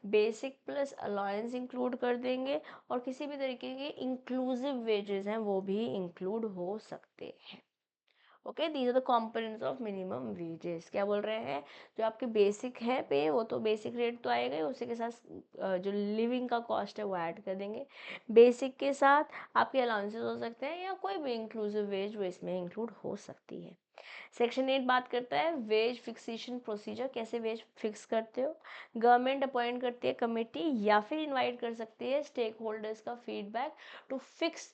बेसिक प्लस अलाउंस इंक्लूड कर देंगे, और किसी भी तरीके के इंक्लूसिव वेजेस हैं वो भी इंक्लूड हो सकते हैं। Okay, these are the components of minimum wages. क्या बोल रहे हैं? जो आपके बेसिक है पे वो तो बेसिक रेट तो आएगा ही, उसी के साथ जो लिविंग का कॉस्ट है वो ऐड कर देंगे। बेसिक के साथ आपके अलाउंसेस हो सकते हैं या कोई भी इंक्लूसिव वेज वो इसमें इंक्लूड हो सकती है। सेक्शन 8 बात करता है वेज फिक्सेशन प्रोसीजर, कैसे वेज फिक्स करते हो। गवर्नमेंट अपॉइंट करती है कमेटी या फिर इनवाइट कर सकती है स्टेक होल्डर्स का feedback to fix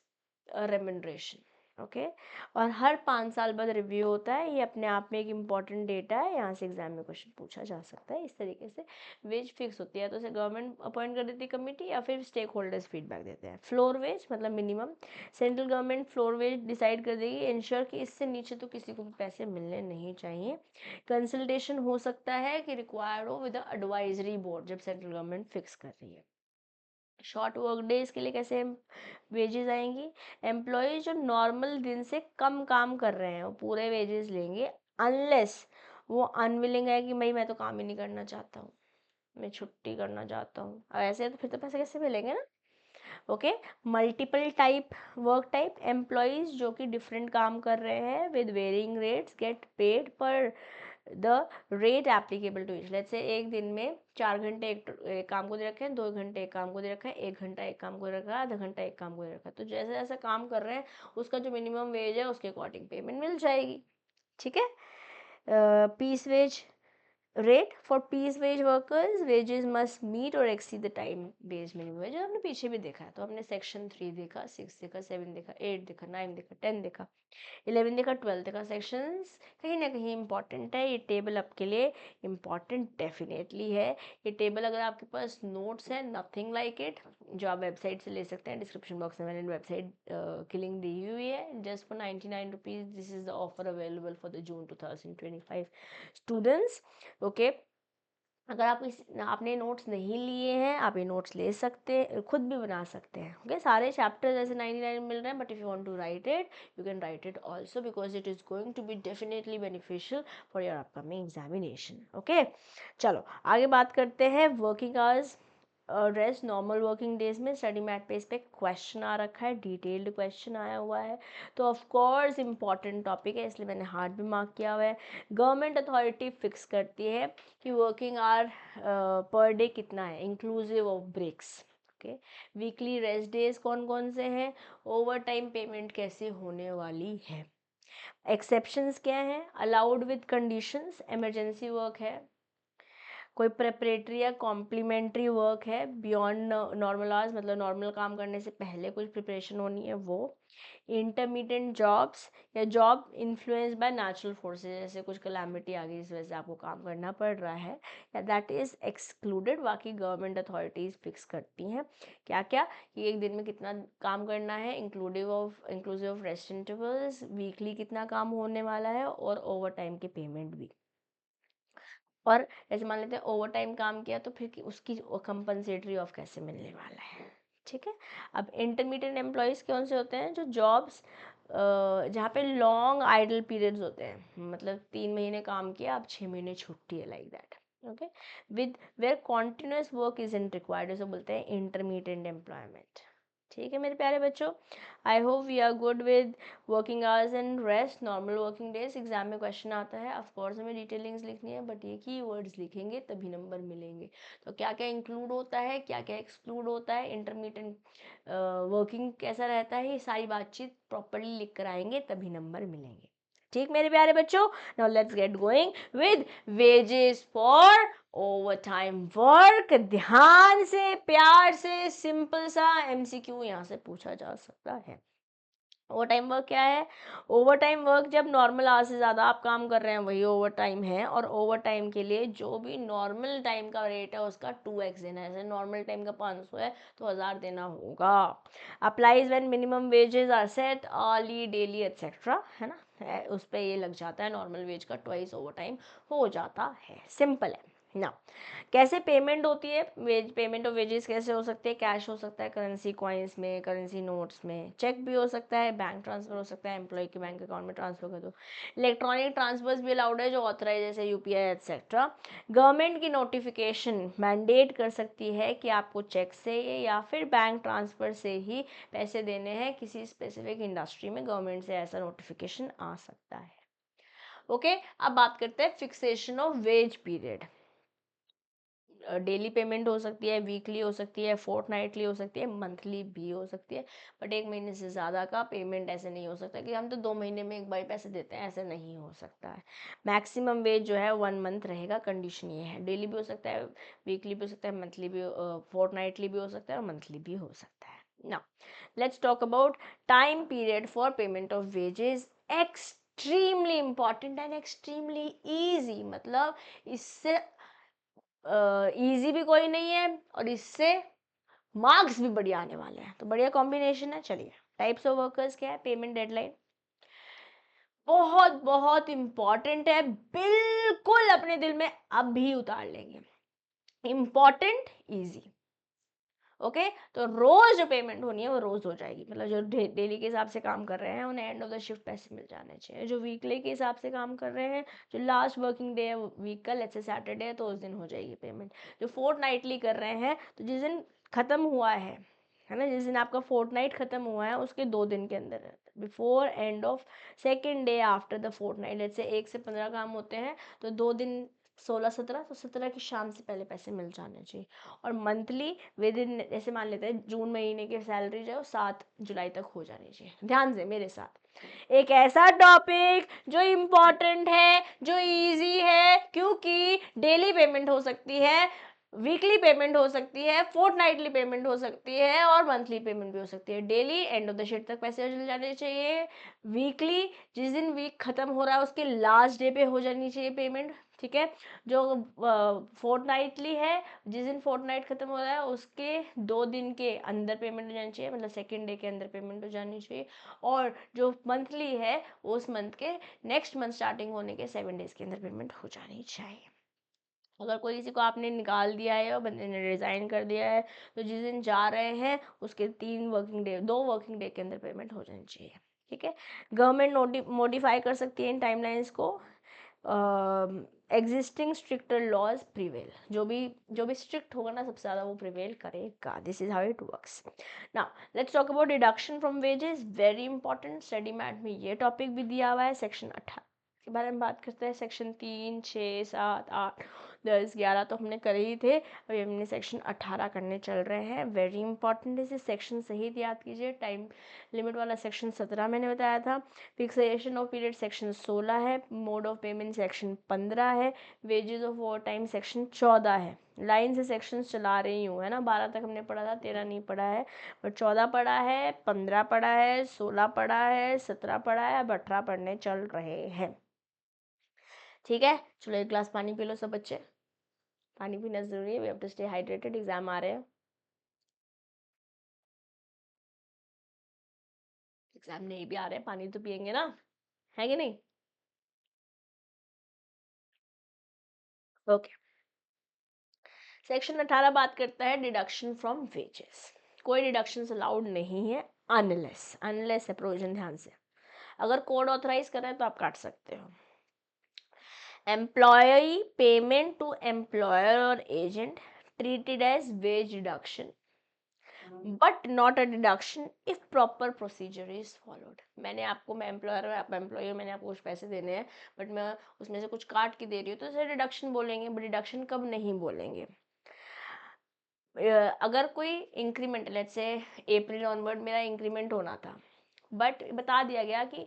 remuneration. Okay, और हर 5 साल बाद रिव्यू होता है, ये अपने आप में एक इम्पॉर्टेंट डेटा है, यहाँ से एग्जाम में क्वेश्चन पूछा जा सकता है। इस तरीके से वेज फिक्स होती है, तो उसे गवर्नमेंट अपॉइंट कर देती है कमेटी या फिर स्टेक होल्डर्स फीडबैक देते हैं। फ्लोर वेज मतलब minimum, central government floor wage decide कर देगी, इंश्योर कि इससे नीचे तो किसी को भी पैसे मिलने नहीं चाहिए। कंसल्टेशन हो सकता है कि रिक्वायर्ड हो विद एडवाइजरी बोर्ड जब सेंट्रल गवर्नमेंट फिक्स कर रही है। शॉर्ट वर्क डेज के लिए कैसे वेजेस आएंगी? एम्प्लॉय जो नॉर्मल दिन से कम काम कर रहे हैं वो पूरे वेजेस लेंगे, अनलेस वो अनविलिंग है कि भाई मैं तो काम ही नहीं करना चाहता हूँ, मैं छुट्टी करना चाहता हूँ। अब ऐसे तो फिर तो पैसे कैसे मिलेंगे ना। Okay, multiple type work type, employees जो कि डिफरेंट काम कर रहे हैं with varying rates get paid पर the rate applicable to each. Let's say एक दिन में 4 घंटे एक काम को दे रखे हैं, 2 घंटे एक काम को दे रखा है, 1 घंटा एक काम को दे रखा है, आधा घंटा एक काम को दे रखा है, तो जैसे जैसे काम कर रहे हैं उसका जो मिनिमम वेज है उसके अकॉर्डिंग पेमेंट मिल जाएगी। ठीक है, piece wage rate for piece wage workers, wages must meet और exceed the time based minimum wage. हमने पीछे भी देखा है, तो हमने सेक्शन 3 देखा, 6 देखा, 7 देखा, 8 देखा, 9 देखा, 10 देखा, 11 देखा, 12 देखा। सेक्शंस कहीं ना कहीं इंपॉर्टेंट है, ये टेबल आपके लिए इंपॉर्टेंट डेफिनेटली है। ये टेबल अगर आपके पास नोट्स है, नथिंग लाइक इट, जो आप वेबसाइट से ले सकते हैं। डिस्क्रिप्शन बॉक्स में मैंने वेबसाइट की लिंक दी हुई है। Just for 99 rupees this is the offer available for the June 2025 students. Okay, अगर आप आपने नोट्स नहीं लिए हैं, आप ये नोट्स ले सकते हैं, खुद भी बना सकते हैं। ओके, सारे चैप्टर्स ऐसे 99 मिल रहे हैं, but if you want to write it you can write it also, because it is going to be definitely beneficial for your upcoming examination. Okay, चलो आगे बात करते हैं working hours rest normal working days में। Study mat पे इस पर question आ रखा है, डिटेल्ड क्वेश्चन आया हुआ है, तो ऑफ कोर्स इंपॉर्टेंट टॉपिक है, इसलिए मैंने हार्ड भी मार्क किया हुआ है। गवर्नमेंट अथॉरिटी फिक्स करती है कि वर्किंग आवर पर डे कितना है, inclusive of breaks. Okay, weekly rest days कौन कौन से हैं, ओवर टाइम पेमेंट कैसे होने वाली है, एक्सेप्शंस क्या हैं, allowed with conditions, emergency work है, कोई प्रेपरेटरी या कॉम्प्लीमेंट्री वर्क है बियॉन्ड नॉर्मल आवर्स, मतलब नॉर्मल काम करने से पहले कुछ प्रिपरेशन होनी है वो, इंटरमीडिएट जॉब्स या job influence by natural forces, जैसे कुछ कलामिटी आ गई इस वजह से आपको काम करना पड़ रहा है, या दैट इज़ एक्सक्लूडेड। बाकी गवर्नमेंट अथॉरिटीज़ फिक्स करती हैं क्या क्या, कि एक दिन में कितना काम करना है, inclusive of rest intervals, weekly कितना काम होने वाला है, और ओवर टाइम की पेमेंट भी। और जैसे मान लेते हैं ओवर टाइम काम किया तो फिर उसकी कंपनसेटरी ऑफ कैसे मिलने वाला है। ठीक है, अब इंटरमीडिएट एम्प्लॉयज़ कौन से होते हैं, जो जॉब्स जहाँ पे लॉन्ग आइडल पीरियड्स होते हैं, मतलब 3 महीने काम किया अब 6 महीने छुट्टी है, like that. Okay, with where continuous work is in required, उसे बोलते हैं इंटरमीडिएट एम्प्लॉयमेंट। ठीक है मेरे प्यारे बच्चों, I hope we are good with working hours and rest normal working days. Exam में क्वेश्चन आता है, ऑफ कोर्स हमें डिटेलिंग्स लिखनी है, बट ये की वर्ड्स लिखेंगे तभी नंबर मिलेंगे। तो क्या क्या इंक्लूड होता है, क्या क्या एक्सक्लूड होता है, इंटरमीडिएट वर्किंग कैसा रहता है, ये सारी बातचीत प्रॉपरली लिख कर आएंगे तभी नंबर मिलेंगे। ठीक मेरे प्यारे बच्चों, now let's get going with wages for over time work. ध्यान से, प्यार से, सिंपल सा एमसीक्यू यहाँ से पूछा जा सकता है। ओवर टाइम वर्क क्या है, ओवर टाइम वर्क जब नॉर्मल आवर से ज़्यादा आप काम कर रहे हैं वही ओवर टाइम है, और ओवर टाइम के लिए जो भी नॉर्मल टाइम का रेट है उसका 2x देना है। जैसे नॉर्मल टाइम का 500 है तो 1000 देना होगा। Applies when minimum wages are set early daily etcetera, है ना, उस पर ये लग जाता है, नॉर्मल वेज का ट्वाइस ओवर टाइम हो जाता है। सिंपल है ना। कैसे पेमेंट होती है, पेमेंट ऑफ वेजेस कैसे हो सकती है, कैश हो सकता है, करेंसी कॉइन्स में, करेंसी नोट्स में, चेक भी हो सकता है, बैंक ट्रांसफर हो सकता है, एम्प्लॉय के बैंक अकाउंट में ट्रांसफर कर दो, इलेक्ट्रॉनिक ट्रांसफर्स भी अलाउड है जो ऑथराइज, जैसे यूपीआई एक्सेट्रा। गवर्नमेंट की नोटिफिकेशन मैंडेट कर सकती है कि आपको चेक से या फिर बैंक ट्रांसफर से ही पैसे देने हैं, किसी स्पेसिफिक इंडस्ट्री में गवर्नमेंट से ऐसा नोटिफिकेशन आ सकता है। ओके, अब बात करते हैं fixation of ways period. Daily payment हो सकती है, वीकली हो सकती है, फोर्टनाइटली हो सकती है, मंथली भी हो सकती है, बट 1 महीने से ज़्यादा का पेमेंट ऐसे नहीं हो सकता कि हम तो 2 महीने में एक बार पैसे देते हैं, ऐसे नहीं हो सकता है। मैक्सिमम वेज जो है 1 मंथ रहेगा, कंडीशन ये है। डेली भी हो सकता है, वीकली भी हो सकता है, मंथली भी, फोर्टनाइटली भी हो सकता है और मंथली भी हो सकता है। Now let's talk about time period for payment of wages. Extremely important and extremely easy, मतलब इससे इजी भी कोई नहीं है और इससे मार्क्स भी बढ़िया आने वाले हैं, तो बढ़िया कॉम्बिनेशन है। चलिए, टाइप्स ऑफ वर्कर्स क्या है, पेमेंट डेडलाइन बहुत बहुत इंपॉर्टेंट है, बिल्कुल अपने दिल में अब भी उतार लेंगे, इंपॉर्टेंट, इजी। ओके, तो रोज जो पेमेंट होनी है वो रोज हो जाएगी, मतलब जो डेली के हिसाब से काम कर रहे हैं उन्हें एंड ऑफ द शिफ्ट पैसे मिल जाने चाहिए। जो वीकली के हिसाब से काम कर रहे हैं, जो लास्ट वर्किंग डे है वीक का, लेट्स से सैटरडे है, तो उस दिन हो जाएगी पेमेंट। जो फोर्टनाइटली कर रहे हैं, तो जिस दिन खत्म हुआ है ना, जिस दिन आपका फोर्टनाइट खत्म हुआ है उसके 2 दिन के अंदर, before end of second day after the fortnight, let's say 1 से 15 काम होते हैं, तो 2 दिन 16-17, तो 17 की शाम से पहले पैसे मिल जाने चाहिए। और मंथली विद इन, जैसे मान लेते हैं जून महीने की सैलरी जो है 7 जुलाई तक हो जानी चाहिए। ध्यान से मेरे साथ, एक ऐसा टॉपिक जो इम्पोर्टेंट है, जो इजी है, क्योंकि डेली पेमेंट हो सकती है, वीकली पेमेंट हो सकती है, फोर्टनाइटली पेमेंट हो सकती है और मंथली पेमेंट भी हो सकती है। Daily end of the sheet तक पैसे चले जाने चाहिए। वीकली जिस दिन वीक खत्म हो रहा है उसके लास्ट डे पे हो जानी चाहिए पेमेंट, ठीक है। जो फोर्टनाइटली है, जिस दिन फोर्टनाइट खत्म हो रहा है उसके 2 दिन के अंदर पेमेंट हो जानी चाहिए, मतलब सेकेंड डे के अंदर पेमेंट हो जानी चाहिए। और जो मंथली है उस मंथ के नेक्स्ट मंथ स्टार्टिंग होने के 7 डेज के अंदर पेमेंट हो जानी चाहिए। अगर कोई किसी को आपने निकाल दिया है और बंदे ने रिज़ाइन कर दिया है तो जिस दिन जा रहे हैं उसके 3 वर्किंग डे 2 वर्किंग डे के अंदर पेमेंट हो जानी चाहिए, ठीक है। गवर्नमेंट मॉडिफाई कर सकती है इन टाइमलाइंस को। एग्जिस्टिंग स्ट्रिक्टर लॉज प्रिवेल, जो भी स्ट्रिक्ट होगा ना सबसे ज़्यादा वो प्रिवेल करेगा। This is how it works. Now let's talk about deduction from wages, very important. Study mat में ये टॉपिक भी दिया हुआ है। सेक्शन 18 के बारे में बात करते हैं। सेक्शन 3, 6, 7, 8, 10, 11 तो हमने करे ही थे, अभी हमने सेक्शन 18 करने चल रहे हैं। वेरी इंपॉर्टेंट, इसे सेक्शन सहित याद कीजिए। टाइम लिमिट वाला सेक्शन 17 मैंने बताया था। फिक्सेशन ऑफ पीरियड सेक्शन 16 है। मोड ऑफ पेमेंट सेक्शन 15 है। Wages of over time section 14 है। लाइन से सेक्शन चला रही हूँ, है ना। 12 तक हमने पढ़ा था, 13 नहीं पढ़ा है, बट 14 पढ़ा है, 15 पढ़ा है, 16 पढ़ा है, 17 पढ़ा है, अब 18 पढ़ने चल रहे हैं, ठीक है। चलो एक गिलास पानी पी लो सब बच्चे, पानी पीना जरूरी है। We have to stay hydrated, exam आ रहे हैं। एग्जाम नहीं भी आ रहे हैं, पानी तो पियेंगे ना, है कि नहीं। ओके, सेक्शन 18 बात करता है डिडक्शन फ्रॉम वेजेस। कोई डिडक्शन अलाउड नहीं है अनलेस है प्रोविजन, ध्यान से। अगर कोड ऑथराइज कर रहा है तो आप काट सकते हो। एम्प्लॉय पेमेंट टू एम्प्लॉयर और agent treated as wage deduction but not a deduction if proper procedure is followed। मैं एम्प्लॉयर और आप एम्प्लॉय हो, मैंने आपको कुछ पैसे देने हैं बट मैं उसमें से कुछ काट के दे रही हूँ तो उसे डिडक्शन बोलेंगे। बट डिडक्शन कब नहीं बोलेंगे? अगर कोई increment, let's say April onward मेरा इंक्रीमेंट होना था, बट बता दिया गया कि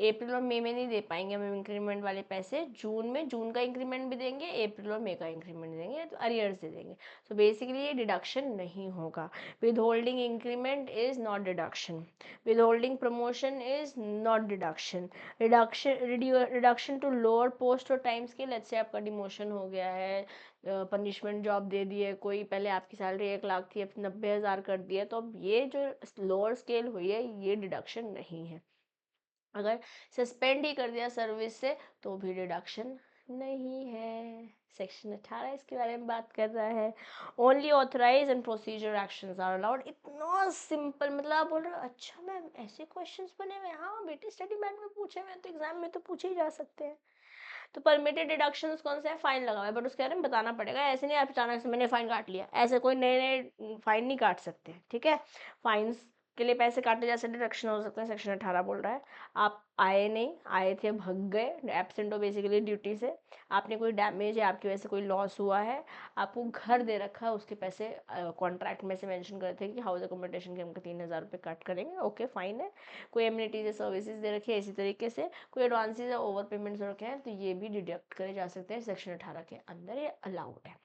अप्रैल और मई में नहीं दे पाएंगे हम इंक्रीमेंट वाले पैसे, जून में जून का इंक्रीमेंट भी देंगे, अप्रैल और मई का इंक्रीमेंट देंगे, तो अरियर्स दे देंगे। तो बेसिकली ये डिडक्शन नहीं होगा। Withholding increment is not deduction, withholding promotion is not deduction. Reduction to lower post और टाइम स्केल, लेट्स से आपका डिमोशन हो गया है, पनिशमेंट जॉब दे दी है कोई, पहले आपकी सैलरी 1 लाख थी अब 90,000 कर दिया, तो अब ये जो लोअर स्केल हुई है ये डिडक्शन नहीं है। अगर सस्पेंड ही कर दिया सर्विस से तो भी डिडक्शन नहीं है। सेक्शन 18 इसके बारे में बात कर रहा है। Only authorize and procedure actions are allowed. इतना सिंपल, मतलब आप बोल रहे हो अच्छा मैम ऐसे क्वेश्चंस बने हुए, हाँ बेटे स्टडी मैट में पूछे हुए तो एग्जाम में तो पूछे ही जा सकते हैं। तो परमिटेड डिडक्शंस कौन सा है? फाइन लगा हुआ है, बट उसके बारे में बताना पड़ेगा। ऐसे नहीं आप अचानक से मैंने फाइन काट लिया, ऐसे कोई नए नए फाइन नहीं काट सकते, ठीक है। फाइन्स के लिए पैसे काटे जा सकते, डिडक्शन हो सकते हैं। सेक्शन 18 बोल रहा है आप आए नहीं, आए थे भग गए, एब्सेंट हो बेसिकली ड्यूटी से, आपने कोई डैमेज है, आपकी वजह से कोई लॉस हुआ है, आपको घर दे रखा है, उसके पैसे कॉन्ट्रैक्ट में से मेंशन करते हैं कि हाउस अकोमोडेशन के हमको 3,000 रुपये कट करेंगे, ओके फाइन है। कोई एम्यूनिटीज या सर्विसेज दे रखी है इसी तरीके से, कोई एडवांसेज या ओवर पेमेंट्स रखे हैं तो ये भी डिडक्ट करे जा सकते हैं। सेक्शन 18 के अंदर ये अलाउड है।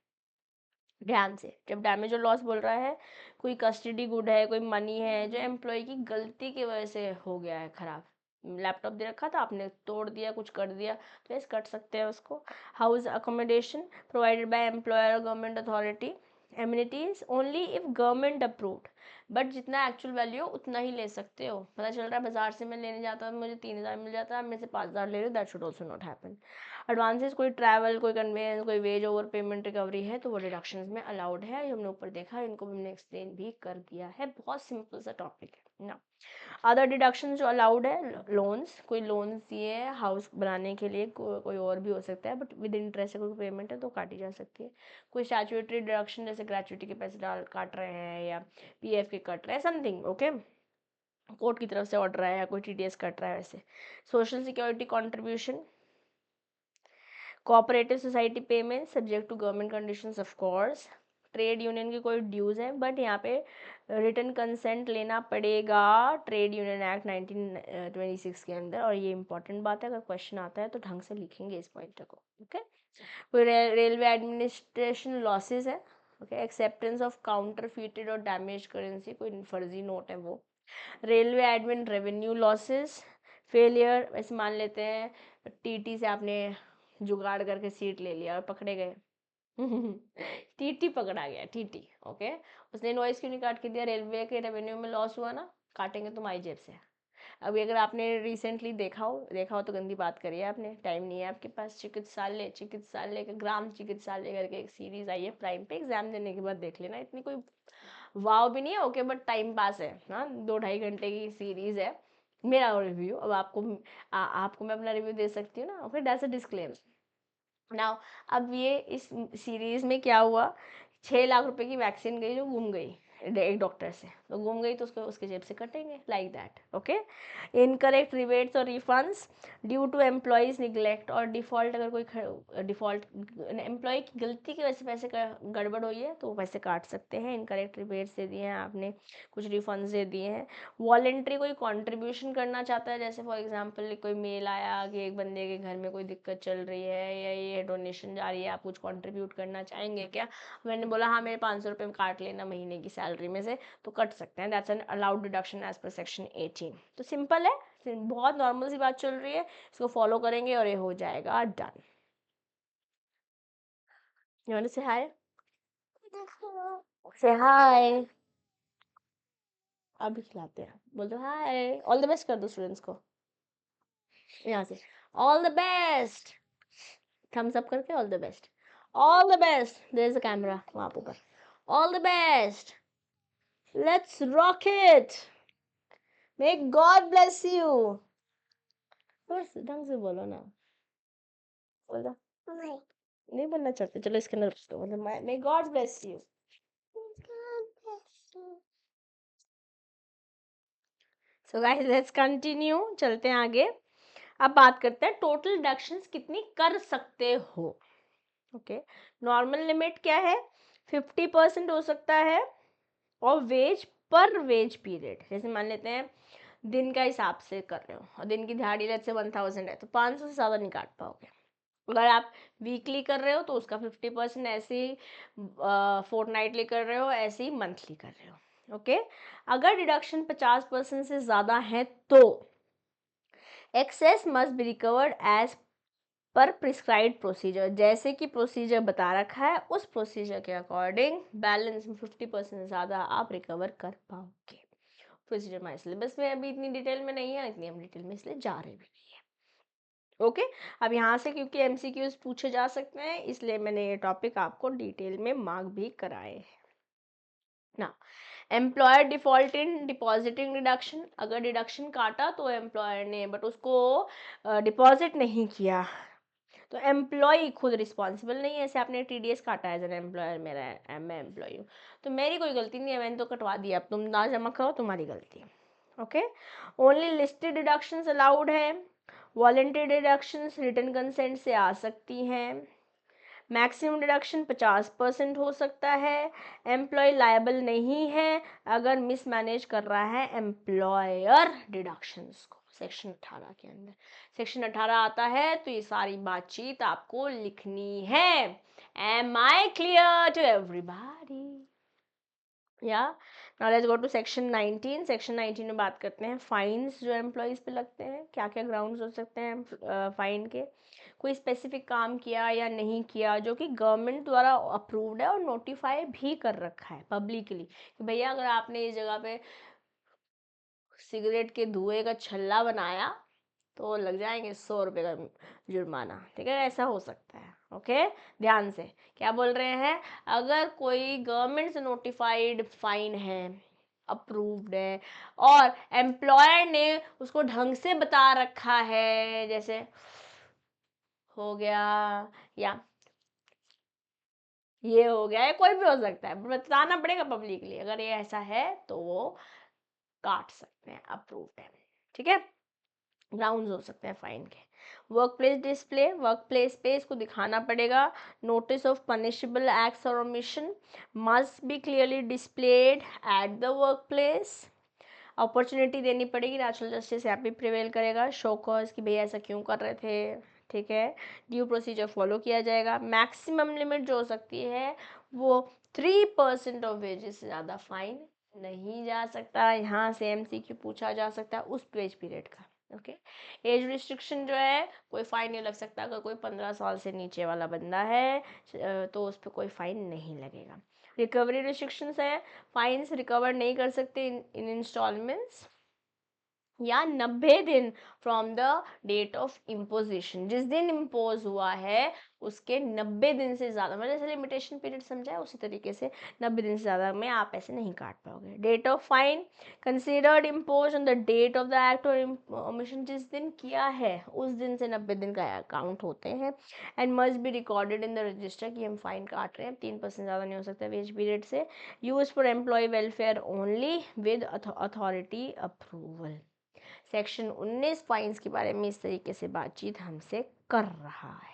ध्यान से, जब डैमेज और लॉस बोल रहा है, कोई कस्टडी गुड है, कोई मनी है जो एम्प्लॉय की गलती की वजह से हो गया है खराब, लैपटॉप दे रखा था आपने तोड़ दिया, कुछ कर दिया, तो ऐसे कट सकते हैं उसको। House accommodation provided by employer और government authority, amenities only if government approved, but जितना एक्चुअल वैल्यू उतना ही ले सकते हो। पता चल रहा है बाजार से मैं लेने जाता हूँ मुझे 3,000 मिल जाता है, मैं से 5,000 ले रही हूँ, that should also not happen. Advances, कोई ट्रैवल, कोई कन्वेंस, कोई वेज ओवर पेमेंट रिकवरी है तो वो डिडक्शंस में अलाउड है। ये हमने ऊपर देखा, इनको भी हमने एक्सप्लेन भी कर दिया है, बहुत सिंपल सा टॉपिक है ना। अदर डिडक्शन जो अलाउड है, लोन्स, कोई लोन्स दिए है हाउस बनाने के लिए, कोई और भी हो सकता है, बट विद इंटरेस्ट कोई पेमेंट है तो काटी जा सकती है। कोई स्टैट्यूटरी डिडक्शन जैसे ग्रेचुइटी के पैसे डाल काट रहे हैं या पीएफ के कट रहे हैं, समथिंग ओके, कोर्ट की तरफ से ऑर्डर आया है, कोई टीडीएस कट रहा है वैसे। Social security contribution, cooperative society payment subject to government conditions of course. Trade union की कोई ड्यूज है बट यहाँ पे रिटन कंसेंट लेना पड़ेगा ट्रेड यूनियन एक्ट 1926 के अंदर, और ये इंपॉर्टेंट बात है, अगर क्वेश्चन आता है तो ढंग से लिखेंगे इस पॉइंट को, ओके। कोई रेलवे एडमिनिस्ट्रेशन लॉसेज है, ओके, एक्सेप्टेंस ऑफ काउंटरफीटेड और डैमेज करेंसी, कोई फर्जी नोट है वो। Railway admin revenue losses, failure, वैसे मान लेते हैं टीटी से आपने जुगाड़ करके सीट ले लिया और पकड़े गए टीटी पकड़ा गया, टीटी, ओके, उसने इनवॉइस क्यों नहीं काट के दिया? रेलवे के रेवेन्यू में लॉस हुआ ना, काटेंगे तुम्हारी जेब से। अभी अगर आपने रिसेंटली देखा हो तो गंदी बात करी है आपने, टाइम नहीं है आपके पास। चिकित्सालय का ग्राम चिकित्सालय करके एक सीरीज आई है प्राइम पे, एग्जाम देने के बाद देख लेना, इतनी कोई वाव भी नहीं है, ओके, बट टाइम पास है ना, 2-2.5 घंटे की सीरीज है। मेरा रिव्यू, अब आपको मैं अपना रिव्यू दे सकती हूँ ना, okay, that's a disclaimer now. अब ये इस सीरीज में क्या हुआ, 6 लाख रुपए की वैक्सीन गई जो गुम गई एक डॉक्टर से, तो गुम गई तो उसको उसके जेब से कटेंगे, like that, okay. Incorrect rebates और refunds due to employees neglect और डिफॉल्ट, अगर कोई डिफॉल्ट एम्प्लॉय की गलती की वजह से पैसे गड़बड़ हुई है तो वो पैसे काट सकते हैं। इनकरेक्ट रिबेट्स दे दिए हैं आपने, कुछ रिफंड्स दे दिए हैं। वॉलेंट्री कोई कॉन्ट्रीब्यूशन करना चाहता है, जैसे फॉर एग्जाम्पल कोई मेल आया कि एक बंदे के घर में कोई दिक्कत चल रही है या ये डोनेशन जा रही है, आप कुछ कॉन्ट्रीब्यूट करना चाहेंगे क्या? मैंने बोला हाँ, मेरे 500 रुपये काट लेना महीने की सैलरी में से, तो कट सकते हैं, that's an allowed deduction as per section 18। तो सिंपल है, बहुत नॉर्मल सी बात चल रही है, इसको फॉलो करेंगे और ये हो जाएगा डन। यू वांट टू से हाय? से हाय, अभी खिलाते हैं, बोल दो हाय, ऑल द बेस्ट कर दो स्टूडेंट्स को यहाँ से, all the best, thumbs up करके all the best, all the best, there is a camera वहाँ पर ऊपर, all the best, let's rock it, may God bless you. थोड़ा ढंग से बोलो ना, बोल दो। नहीं बोलना चाहते, चलो इसके अंदर रख दो, मतलब मे God bless you. So guys let's continue, चलते हैं आगे। अब बात करते हैं टोटल डिडक्शंस कितनी कर सकते हो। ओके, नॉर्मल लिमिट क्या है? 50% हो सकता है, और वेज पर वेज पीरियड, जैसे मान लेते हैं दिन का हिसाब से कर रहे हो और दिन की दिहाड़ी लेट से 1000 है तो 500 से ज़्यादा नहीं काट पाओगे। अगर आप वीकली कर रहे हो तो उसका 50% ऐसे ही, फोर्टनाइटली कर रहे हो ऐसे ही मंथली कर रहे हो, ओके। अगर डिडक्शन 50% से ज़्यादा है तो excess must be recovered as per prescribed procedure, जैसे कि प्रोसीजर बता रखा है उस प्रोसीजर के अकॉर्डिंग बैलेंस में 50% से ज़्यादा आप रिकवर कर पाओगे। प्रोसीजर हमारे सिलेबस में अभी इतनी डिटेल में नहीं है, इतनी हम डिटेल में इसलिए जा रहे भी नहीं है, ओके। अब यहाँ से क्योंकि एमसीक्यूज पूछे जा सकते हैं इसलिए मैंने ये टॉपिक आपको डिटेल में मार्क भी कराए हैं ना। Employer default in depositing deduction, अगर डिडक्शन काटा तो एम्प्लॉयर ने बट उसको डिपॉजिट नहीं किया तो एम्प्लॉय खुद रिस्पॉन्सिबल नहीं है। ऐसे आपने टीडीएस काटा है, जरा एम्प्लॉयर मेरा, मैं एम्प्लॉय हूँ तो मेरी कोई गलती नहीं है, मैंने तो कटवा दिया, अब तुम ना जमा करो तुम्हारी गलती है, okay. Only listed deductions allowed है, वॉलंटरी डिडक्शंस रिटन कंसेंट से आ सकती हैं, मैक्सिमम डिडक्शन 50% हो सकता है, एम्प्लॉय लायबल नहीं है अगर मिसमैनेज कर रहा है एम्प्लॉयर डिडक्शंस को। सेक्शन 18 के अंदर, सेक्शन 18 आता है तो ये सारी बातचीत आपको लिखनी है। Am I clear to everybody? या now let's go to section 19। Section 19 में बात करते हैं फाइन्स जो एम्प्लॉयज़ पे लगते हैं, क्या क्या ग्राउंड्स हो सकते हैं फाइन के। कोई स्पेसिफिक काम किया या नहीं किया जो कि गवर्नमेंट द्वारा अप्रूव्ड है और नोटिफाई भी कर रखा है पब्लिकली कि भैया अगर आपने इस जगह पे सिगरेट के धुएं का छल्ला बनाया तो लग जाएंगे 100 रुपये का जुर्माना, ठीक है, ऐसा हो सकता है, ओके। ध्यान से क्या बोल रहे हैं, अगर कोई गवर्नमेंट से नोटिफाइड फाइन है, अप्रूव्ड है और एम्प्लॉयर ने उसको ढंग से बता रखा है, जैसे हो गया या ये हो गया है, कोई भी हो सकता है, बताना पड़ेगा पब्लिकली, अगर ये ऐसा है तो वो काट सकते हैं, अप्रूव्ड है, ठीक है। ग्राउंड्स हो सकते हैं फाइन के। Work place display, work place पे इसको दिखाना पड़ेगा, नोटिस ऑफ पनिशेबल एक्ट्स और omission must be clearly displayed at the work place. Opportunity देनी पड़ेगी, नेचुरल जस्टिस यहाँ पे प्रिवेल करेगा, शो कॉज कि भैया ऐसा क्यों कर रहे थे, ठीक है। ड्यू प्रोसीजर फॉलो किया जाएगा। मैक्सिमम लिमिट जो हो सकती है वो 3% ऑफ वेजेस से ज़्यादा फाइन नहीं जा सकता। यहाँ से एमसीक्यू पूछा जा सकता है उस वेज पीरियड का। ओके, एज रिस्ट्रिक्शन जो है, कोई फाइन नहीं लग सकता। अगर कोई 15 साल से नीचे वाला बंदा है तो उस पर कोई फाइन नहीं लगेगा। रिकवरी रिस्ट्रिक्शंस है, फाइन्स रिकवर नहीं कर सकते इन इंस्टॉलमेंट्स या 90 दिन from the date of imposition, जिस दिन इम्पोज हुआ है उसके 90 दिन से ज़्यादा, मतलब जैसे लिमिटेशन पीरियड समझा है उसी तरीके से 90 दिन से ज़्यादा में आप ऐसे नहीं काट पाओगे। Date of fine considered impose on the date of the act और ओमिशन, जिस दिन किया है उस दिन से 90 दिन का काउंट होते हैं। And must be recorded in the register कि हम फाइन काट रहे हैं, 3% ज़्यादा नहीं हो सकता वेज पीरियड से। Use for employ welfare only with authority approval. Section 19 fines के बारे में इस तरीके से बातचीत हमसे कर रहा है।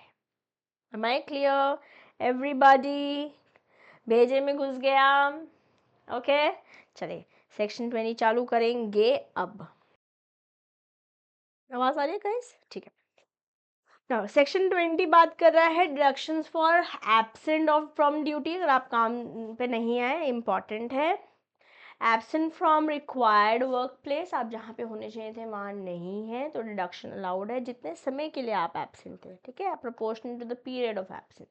Am I clear? Everybody भेजे में घुस गया? ओके, चलिए सेक्शन 20 चालू करेंगे अब। आवाज आ रही है गाइस? ठीक है। नाउ सेक्शन 20 बात कर रहा है deductions for absent of from duty, अगर आप काम पे नहीं आए, इंपॉर्टेंट है। Absent from required work place, आप जहाँ पे होने चाहिए थे वहाँ नहीं है तो डिडक्शन अलाउड है, जितने समय के लिए आप एब्सेंट थे। ठीक है, proportional to the period of absent.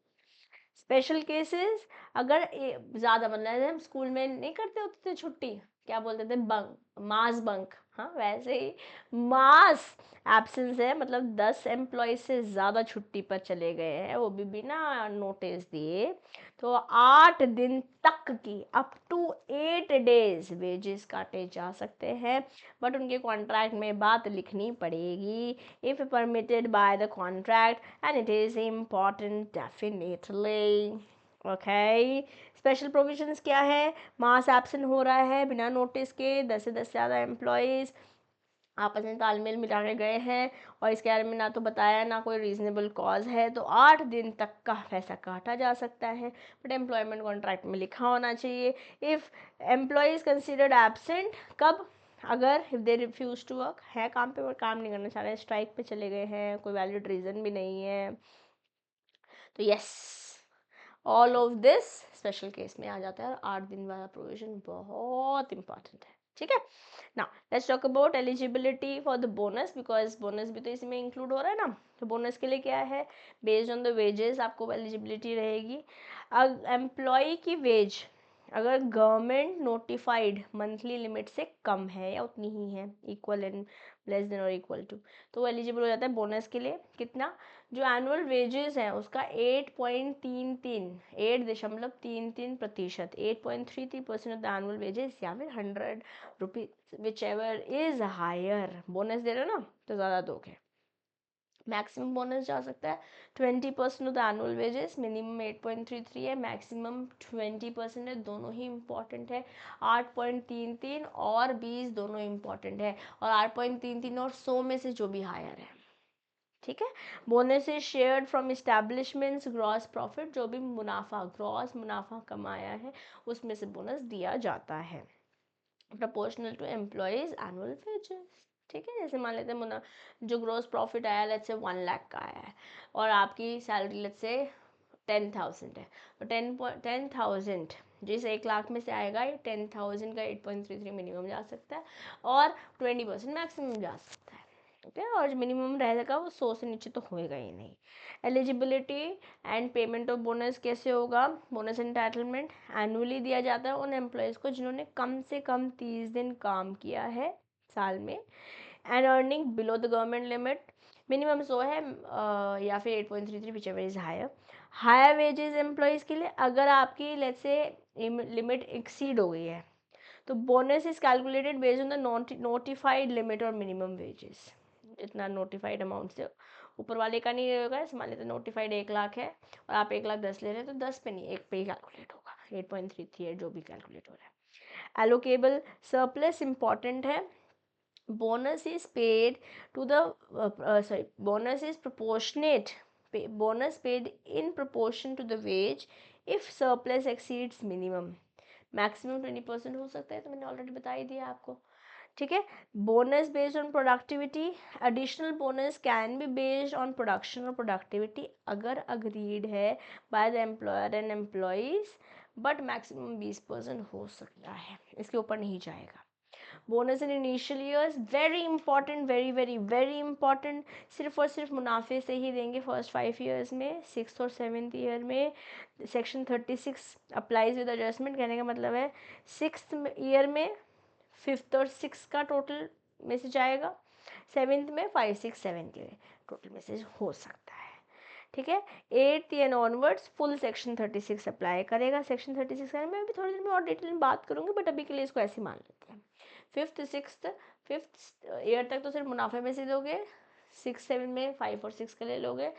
Special cases, अगर ज़्यादा मतलब हम स्कूल में नहीं करते होते थे छुट्टी, क्या बोलते थे, बंक, मास बंक, हाँ वैसे ही मास एब्सेंस है, मतलब 10 एम्प्लॉय से ज़्यादा छुट्टी पर चले गए हैं, वो भी बिना नोटिस दिए, तो 8 दिन तक की अप टू 8 डेज वेजेस काटे जा सकते हैं, बट उनके कॉन्ट्रैक्ट में बात लिखनी पड़ेगी, if permitted by the contract and it is important definitely. Okay, special provisions क्या है, मास एब्सेंट हो रहा है बिना नोटिस के, 10 से 10 से ज़्यादा एम्प्लॉयज़ आपस में तालमेल मिला के गए हैं और इसके बारे में ना तो बताया ना कोई रीजनेबल कॉज है, तो 8 दिन तक का पैसा काटा जा सकता है, बट एम्प्लॉयमेंट कॉन्ट्रैक्ट में लिखा होना चाहिए। If employ is considered absent, कब, अगर if they refuse to work, है काम पे और काम नहीं करना चाह रहे, स्ट्राइक पे चले गए हैं, कोई वैलिड रीज़न भी नहीं है, तो yes, all of this special case में आ जाता है और 8 दिन वाला प्रोविजन बहुत इंपॉर्टेंट है। ठीक है, now let's talk about eligibility for the bonus, because bonus भी तो इसमें इंक्लूड हो रहा है ना। तो बोनस के लिए क्या है, बेस्ड ऑन द वेजेस आपको एलिजिबिलिटी रहेगी। एम्प्लॉय की वेज अगर गवर्नमेंट नोटिफाइड मंथली लिमिट से कम है या उतनी ही है, इक्वल एंड लेस देन और इक्वल टू, तो वो एलिजिबल हो जाता है बोनस के लिए। कितना, जो एनुअल वेजेस हैं उसका 8.33% 8.33% ऑफ द एनुअल वेजेस, या फिर 100 rupees whichever is higher, bonus दे रहे हो ना तो ज़्यादा दोगे। मैक्सिमम बोनस जा सकता है 20% of the annual wages, minimum 8.33 है, मैक्सिमम 20% है, दोनों ही इम्पॉर्टेंट है। 8.33 और 20 दोनों इम्पॉर्टेंट है, और 8.33 और 100 में से जो भी हायर है। ठीक है, bonus is shared from establishments gross profit, जो भी मुनाफा, ग्रॉस मुनाफा कमाया है उसमें से बोनस दिया जाता है, proportional to employees annual wages. ठीक है, जैसे मान लेते हैं जो ग्रॉस प्रॉफिट आया लेट्स से 1 लाख का आया है और आपकी सैलरी लेट्स से 10,000 है, तो 10,000 जिस 1 लाख में से आएगा, 10,000 का 8.33 मिनिमम जा सकता है और 20% मैक्सिमम जा सकता है। ओके, और मिनिमम रहेगा वो 100 से नीचे तो होएगा ही नहीं। Eligibility and payment of bonus कैसे होगा, बोनस एंटाइटलमेंट एनुअली दिया जाता है उन एम्प्लॉयज़ को जिन्होंने कम से कम 30 दिन काम किया है साल में, and earning below the government limit, minimum 100 है या फिर 8.33 whichever is higher. Higher wages employees के लिए, अगर आपकी लेट्स से लिमिट एक्सीड हो गई है तो bonus is calculated based on the notified limit और मिनिमम वेजेस, इतना नोटिफाइड अमाउंट से ऊपर वाले का नहीं होगा। मान लेते नोटिफाइड 1 लाख है और आप 1,10,000 ले रहे हैं तो 10 पे नहीं, 1 पे ही कैलकुलेट होगा, 8.33 है जो भी कैलकुलेट हो रहा है। एलोकेबल सरप्लस इंपॉर्टेंट है, bonus is paid to the bonus is proportionate, bonus paid in proportion to the wage if surplus exceeds minimum, maximum 20% हो सकता है, तो मैंने ऑलरेडी बता ही दिया आपको। ठीक है, bonus based on productivity, additional bonus can be based on production और प्रोडक्टिविटी अगर अग्रीड है by the employer and employees but maximum 20% हो सकता है, इसके ऊपर नहीं जाएगा। Bonus in initial years very important, very very very important. सिर्फ और सिर्फ मुनाफे से ही देंगे फर्स्ट 5 ईयर्स में, 6th और 7th ईयर में सेक्शन 36 अप्लाइज विद एडजस्टमेंट। कहने का मतलब है 6th ईयर में 5th और 6th का टोटल मैसेज आएगा, 7th में 5, 6, 7 के टोटल मैसेज हो सकता है, ठीक है। 8th year onwards full section 36 apply करेगा। सेक्शन 36 का मैं अभी थोड़ी देर में और डिटेल में बात करूंगी, बट अभी के लिए इसको ऐसे मान लेते हैं। 5th ईयर तक तो सिर्फ मुनाफे में से दोगे, 6, 7 में 5 और 6 का ले लोगे,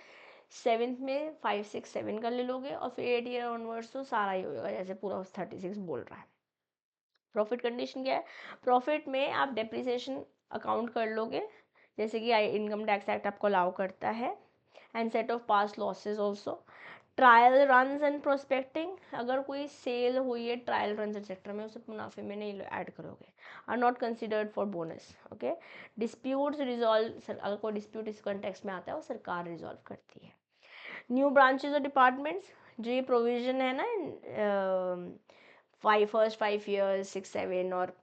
7th में 5, 6, 7 का ले लोगे, और फिर 8 ईयर ऑनवर्ड्स तो सारा ही होगा जैसे पूरा 36 बोल रहा है। प्रॉफिट कंडीशन क्या है? प्रॉफिट में आप डेप्रिसिएशन अकाउंट कर लोगे, जैसे कि इनकम टैक्स एक्ट आपको अलाउ करता है, and set of past losses also. Trial runs and prospecting, अगर कोई सेल हुई है ट्रायल रन सेक्टर में, उसे मुनाफे में नहीं ऐड करोगे, are not considered for bonus, okay. Disputes resolve, अगर कोई डिस्प्यूट इस कॉन्टेक्स्ट में आता है वो सरकार रिजॉल्व करती है। न्यू ब्रांचेज और डिपार्टमेंट्स, जो ये प्रोविजन है ना, फर्स्ट 5 ईयर्स, 6, 7 और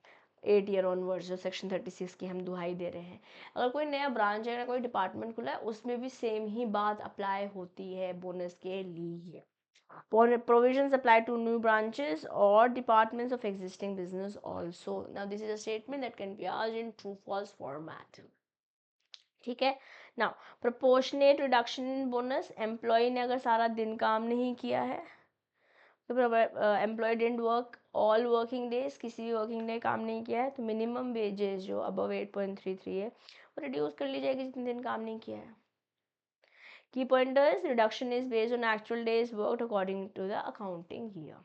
8 ईयर ऑनवर्ड्स, जो सेक्शन 36 की हम दुहाई दे रहे हैं, अगर कोई नया ब्रांच है, कोई डिपार्टमेंट खुला है, उसमें भी सेम ही बात अप्लाई होती है बोनस के लिए। Provisions apply to new branches or departments of existing business also. Now this is a statement that can be asked in true false format. ठीक है। Now proportionate reduction in bonus, employ ने अगर सारा दिन काम नहीं किया है, employ didn't work all working days, किसी भी वर्किंग डे काम नहीं किया है, तो मिनिमम वेजेस जो अबव 8.33 है वो रिड्यूस कर ली जाएगी जितने दिन काम नहीं किया है। Key pointers, reduction is based on actual days worked according to the accounting year.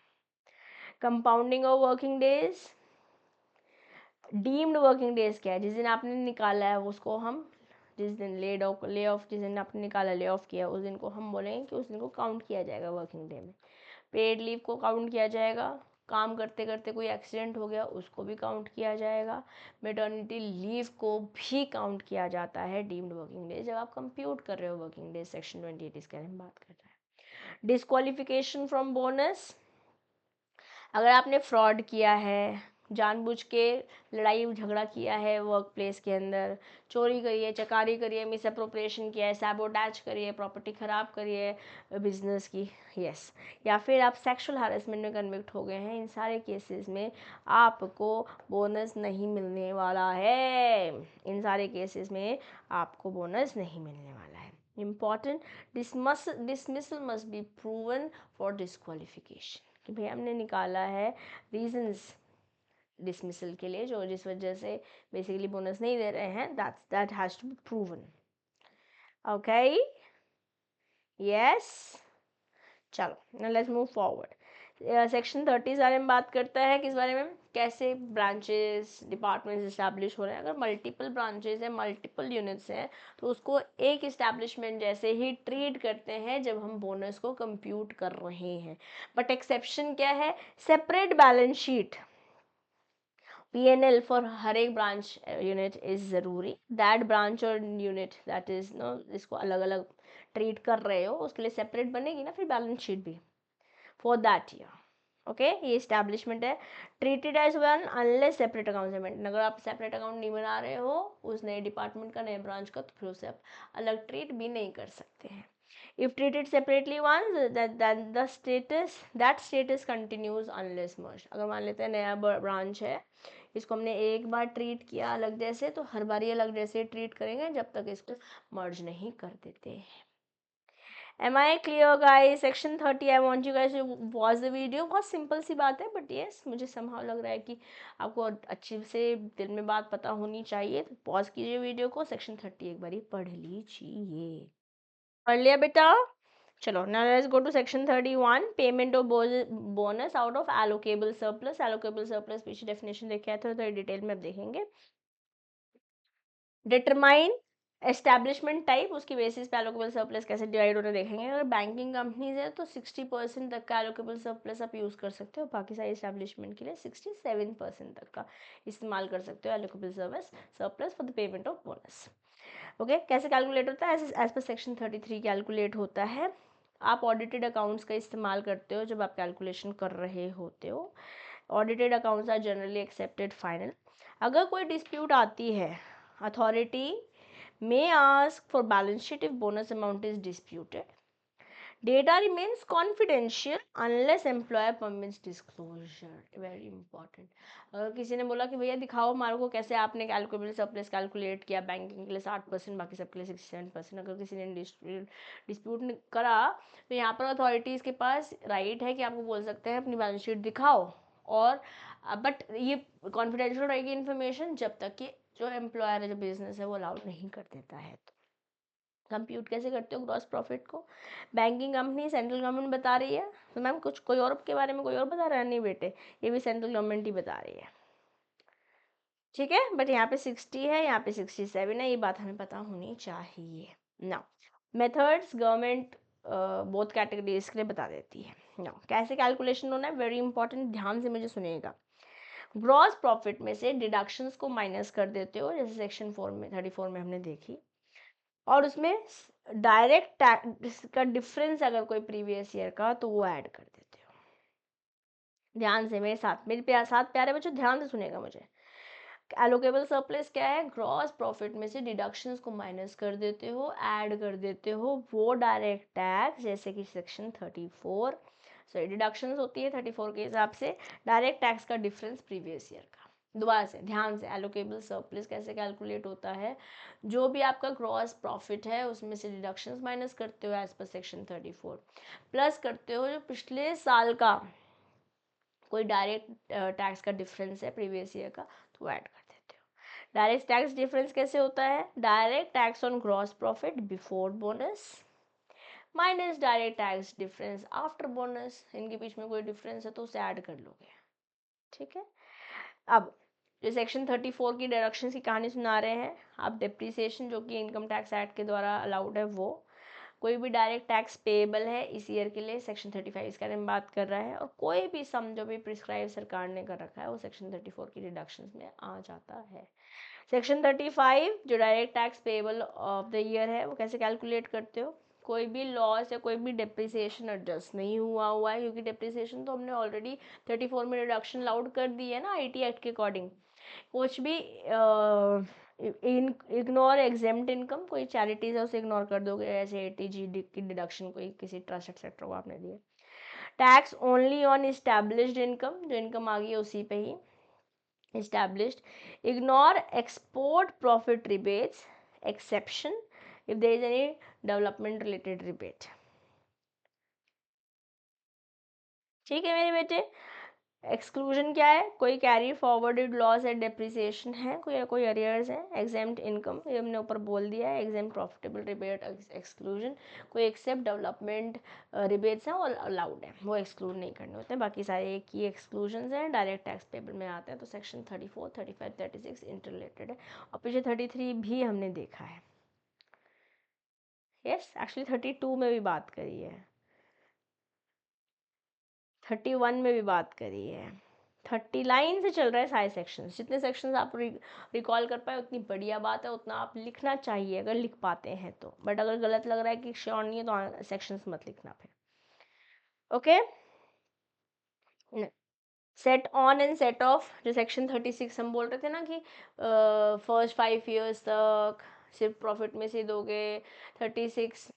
Compounding of working days, deemed working days क्या है? जिस दिन आपने निकाला है उसको हम, जिस दिन ले ऑफ जिस दिन आपने निकाला, ले ऑफ किया, उस दिन को हम बोलेंगे कि उस दिन को काउंट किया जाएगा वर्किंग डे में। पेड लीव को काउंट किया जाएगा, काम करते करते कोई एक्सीडेंट हो गया उसको भी काउंट किया जाएगा, मेटर्निटी लीव को भी काउंट किया जाता है डीम्ड वर्किंग डे जब आप कंप्यूट कर रहे हो वर्किंग डे। सेक्शन 28 इसके बारे में बात कर रहा है। डिस्क्वालिफिकेशन फ्रॉम बोनस, अगर आपने फ्रॉड किया है, जानबूझ के लड़ाई झगड़ा किया है वर्क प्लेस के अंदर, चोरी करी है, चकारी करी है, मिस अप्रोप्रिएशन किया है, सैबोटैज करी है, प्रॉपर्टी ख़राब करी है बिजनेस की, यस, या फिर आप सेक्सुअल हैरेसमेंट में कन्विक्ट हो गए हैं, इन सारे केसेस में आपको बोनस नहीं मिलने वाला है। इन सारे केसेस में आपको बोनस नहीं मिलने वाला है। Important, dismissal must be proven for disqualification, कि भाई हमने निकाला है रीजंस डिसमिसल के लिए, जो जिस वजह से बेसिकली बोनस नहीं दे रहे हैं, that has to be proven, okay, yes. चलो लेट्स मूव फॉरवर्ड। सेक्शन 30 बारे में बात करता है, किस बारे में? कैसे ब्रांचेस डिपार्टमेंट्स इस्टेब्लिश हो रहे हैं। अगर मल्टीपल ब्रांचेस हैं, मल्टीपल यूनिट्स हैं, तो उसको एक इस्टेब्लिशमेंट जैसे ही ट्रीट करते हैं जब हम बोनस को कंप्यूट कर रहे हैं। बट एक्सेप्शन क्या है? Separate balance sheet, P&L for her एक ब्रांच यूनिट इज ज़रूरी। दैट ब्रांच और यूनिट दैट इज नो, इसको अलग अलग ट्रीट कर रहे हो उसके लिए सेपरेट बनेगी ना फिर बैलेंस शीट भी फॉर दैट ईयर, ओके। ये इस्टेब्लिशमेंट है। Treated as one unless separate account से, अगर आप सेपरेट अकाउंट नहीं बना रहे हो उस नए डिपार्टमेंट का, नए ब्रांच का, तो फिर उसे आप अलग ट्रीट भी नहीं कर सकते हैं। If treated separately once, that status continues unless merged. अगर मान लेते हैं नया ब्रांच है, इसको हमने एक बार ट्रीट किया अलग जैसे, तो हर बार ये अलग जैसे ट्रीट करेंगे जब तक इसको मर्ज नहीं कर देते। Am I clear guys? Section 30, I want you guys to watch the video. बहुत सिंपल सी बात है, बट यस मुझे somehow लग रहा है कि आपको अच्छे से दिल में बात पता होनी चाहिए, तो पॉज कीजिए वीडियो को, सेक्शन 30 एक बार पढ़ लीजिए। पढ़ लिया बेटा? चलो now let's go to section 31, payment of bonus out of allocable surplus. Allocable surplus पीछे डेफिनेशन देखे आए थे, तो डिटेल में अब देखेंगे। डिटरमाइन एस्टैब्लिशमेंट टाइप, उसकी बेसिस पे एलोकेबल सरप्लस कैसे डिवाइड होने देखेंगे। अगर बैंकिंग कंपनीज है तो 60% तक का एलोकेबल सरप्लस आप यूज़ कर सकते हो, बाकी सारी एस्टैब्लिशमेंट के लिए 67% तक का इस्तेमाल कर सकते हो allocable surplus for the payment of bonus, okay. कैसे कैलकुलेट होता है? एज पर सेक्शन 33 कैलकुलेट होता है। आप ऑडिटेड अकाउंट्स का इस्तेमाल करते हो जब आप कैलकुलेशन कर रहे होते हो। Audited accounts are generally accepted final. अगर कोई डिस्प्यूट आती है, authority may ask for balance sheet if bonus amount is disputed. Data remains confidential unless employer permits disclosure. Very important. अगर किसी ने बोला कि भैया दिखाओ हमारे को कैसे आपने कैलकुलेबल सरप्लस कैलकुलेट किया, बैंकिंग के लिए 60%, बाकी सबके लिए 67%, अगर किसी ने डिस्प्यूट करा तो यहाँ पर अथॉरिटीज़ के पास राइट है कि आपको बोल सकते हैं अपनी बैलेंस शीट दिखाओ, और बट ये कॉन्फिडेंशियल रहेगी इन्फॉर्मेशन जब तक कि जो एम्प्लॉयर है, जो बिजनेस है, वो अलाउड नहीं कर देता है। तो कंप्यूट कैसे करते हो ग्रॉस प्रॉफिट को? बैंकिंग कंपनी सेंट्रल गवर्नमेंट बता रही है, तो मैम कुछ कोई और के बारे में कोई और बता रहा है? नहीं बेटे, ये भी सेंट्रल गवर्नमेंट ही बता रही है, ठीक है। बट यहाँ पे 60 है, यहाँ पे 67 है, ये बात हमें पता होनी चाहिए ना। मेथड्स गवर्नमेंट बोथ कैटेगरीज के लिए बता देती है ना। कैसे कैलकुलेशन होना है, वेरी इंपॉर्टेंट, ध्यान से मुझे सुनिएगा। ग्रॉस प्रॉफिट में से डिडक्शंस को माइनस कर देते हो, जैसे सेक्शन 4 में 34 में हमने देखी, और उसमें डायरेक्ट टैक्स का डिफरेंस अगर कोई प्रीवियस ईयर का, तो वो ऐड कर देते हो। ध्यान से मेरे साथ, मेरे साथ प्यारे बच्चों ध्यान से सुनेगा मुझे। एलोकेबल सरप्लस क्या है? ग्रॉस प्रॉफिट में से डिडक्शंस को माइनस कर देते हो, ऐड कर देते हो वो डायरेक्ट टैक्स, जैसे कि सेक्शन 34 सॉरी डिडक्शंस होती है 34 के हिसाब से, डायरेक्ट टैक्स का डिफरेंस प्रीवियस ईयर का। दोबारा से ध्यान से, एलोकेबल सरप्लस कैसे कैलकुलेट होता है? जो भी आपका ग्रॉस प्रॉफिट है उसमें से डिडक्शंस माइनस करते हो एज पर सेक्शन 34, प्लस करते हो जो पिछले साल का कोई डायरेक्ट टैक्स का डिफरेंस है प्रीवियस ईयर का, तो ऐड कर देते हो। डायरेक्ट टैक्स डिफरेंस कैसे होता है? Direct tax on gross profit before bonus minus direct tax difference after bonus, इनके बीच में कोई डिफरेंस है तो उसे ऐड कर लोगे, ठीक है। अब जो सेक्शन 34 की डिडक्शन की कहानी सुना रहे हैं आप, डिप्रिसिएशन जो कि इनकम टैक्स एक्ट के द्वारा अलाउड है, वो कोई भी डायरेक्ट टैक्स पेएबल है इस ईयर के लिए, सेक्शन 35 इसके बारे में बात कर रहा है, और कोई भी सम जो भी प्रिस्क्राइब सरकार ने कर रखा है वो सेक्शन 34 की डिडक्शंस में आ जाता है। सेक्शन 35 जो direct tax payable of the year है, वो कैसे कैलकुलेट करते हो? कोई भी लॉस या कोई भी डिप्रिसिएशन एडजस्ट नहीं हुआ है, क्योंकि डिप्रिसिएशन तो हमने ऑलरेडी 34 में रिडक्शन अलाउड कर दी है ना आईटी एक्ट के अकॉर्डिंग। कुछ भी इग्नोर एग्जेम्प्ट इनकम, कोई चैरिटीज है उसे इग्नोर कर दोगे, ऐसे ATG की डिडक्शन कोई किसी ट्रस्ट एक्सेट्रा को आपने दिए। Tax only on established income, जो इनकम आ गई है उसी पे ही, established. Ignore export profit rebates exception if there is any development related rebate, ठीक है मेरे बेटे। एक्सक्लूजन क्या है? कोई carry forwarded loss and depreciation है, कोई अरियर्स है, एग्जेम्प्ट इनकम ये हमने ऊपर बोल दिया है, एग्जेम्प्ट प्रॉफिटेबल रिबेट एक्सक्लूजन, कोई एक्सेप्ट डेवलपमेंट रिबेट्स हैं और अलाउड है, वो एक्सक्लूड नहीं करने होते हैं, बाकी सारे एक ही एक्सक्लूजन हैं, डायरेक्ट टैक्स पेबल में आते हैं। तो सेक्शन 34, 35, 36 इंटर रिलेटेड है, और पीछे 33 भी हमने देखा है, यस एक्चुअली 32 में भी बात करी है, 31 में भी बात करी है, 30 लाइन से चल रहा है सारे सेक्शंस, जितने सेक्शंस आप रिकॉल कर पाए उतनी बढ़िया बात है, उतना आप लिखना चाहिए अगर लिख पाते हैं तो, बट अगर गलत लग रहा है कि श्योर नहीं है तो सेक्शंस मत लिखना फिर, okay. Set on and set of, जो सेक्शन 36 हम बोल रहे थे ना कि फर्स्ट 5 ईयर्स तक सिर्फ प्रॉफिट में से दोगे, 36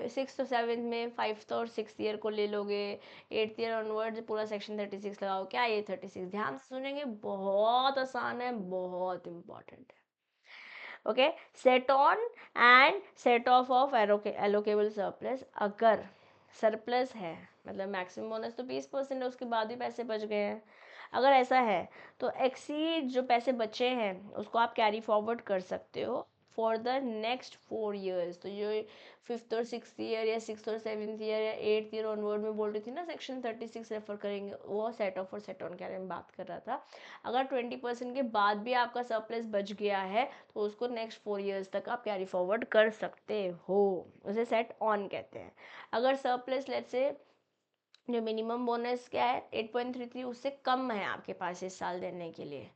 सिक्स तो 7 में 5th और 6th ईयर को ले लोगे, 8th ईयर ऑनवर्ड्स पूरा सेक्शन 36 लगाओ। क्या ये 36? ध्यान से सुनेंगे, बहुत आसान है, बहुत इंपॉर्टेंट है, okay. Set on and set of allocable surplus, अगर सरप्लस है मतलब मैक्सिमम बोनस तो 20% है, उसके बाद भी पैसे बच गए हैं, अगर ऐसा है तो एक्सीड जो पैसे बचे हैं उसको आप कैरी फॉरवर्ड कर सकते हो फॉर द नेक्स्ट 4 ईयर्स। तो जो 5th और 6th ईयर या 6th और 7th ईयर या 8th ईयर ऑनवर्ड में बोल रही थी ना सेक्शन 36 रेफर करेंगे, वो सेट ऑफ और सेट ऑन के बारे में बात कर रहा था। अगर 20% के बाद भी आपका सरप्लस बच गया है तो उसको नेक्स्ट 4 ईयर्स तक आप कैरी फॉरवर्ड कर सकते हो, उसे सेट ऑन कहते हैं। अगर सरप्लस लेट्स से जो मिनिमम बोनस क्या है 8.33 उससे कम है आपके पास इस साल देने के लिए,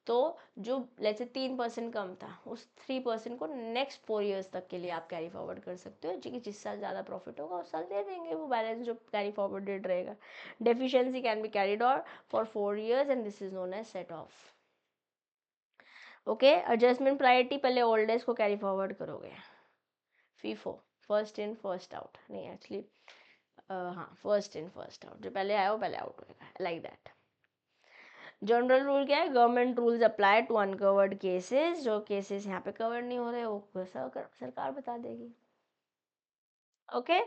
तो जो लेट्स से 3% कम था, उस 3% को नेक्स्ट 4 ईयर्स तक के लिए आप कैरी फॉरवर्ड कर सकते हो, जी जिस साल ज़्यादा प्रॉफिट होगा उस साल दे देंगे वो बैलेंस जो कैरी फॉरवर्डेड रहेगा। Deficiency can be carried on for 4 years and this is known as set off. Okay, adjustment priority पहले ओल्ड एज को कैरी फॉरवर्ड करोगे, FIFO first in first out, नहीं एक्चुअली हाँ फर्स्ट इन फर्स्ट आउट, जो पहले आया वो पहले आउट होएगा, लाइक दैट। जनरल रूल क्या है, government rules apply to uncovered cases, जो केसेस यहाँ पे कवर नहीं हो रहे वो सरकार बता देगी। ओके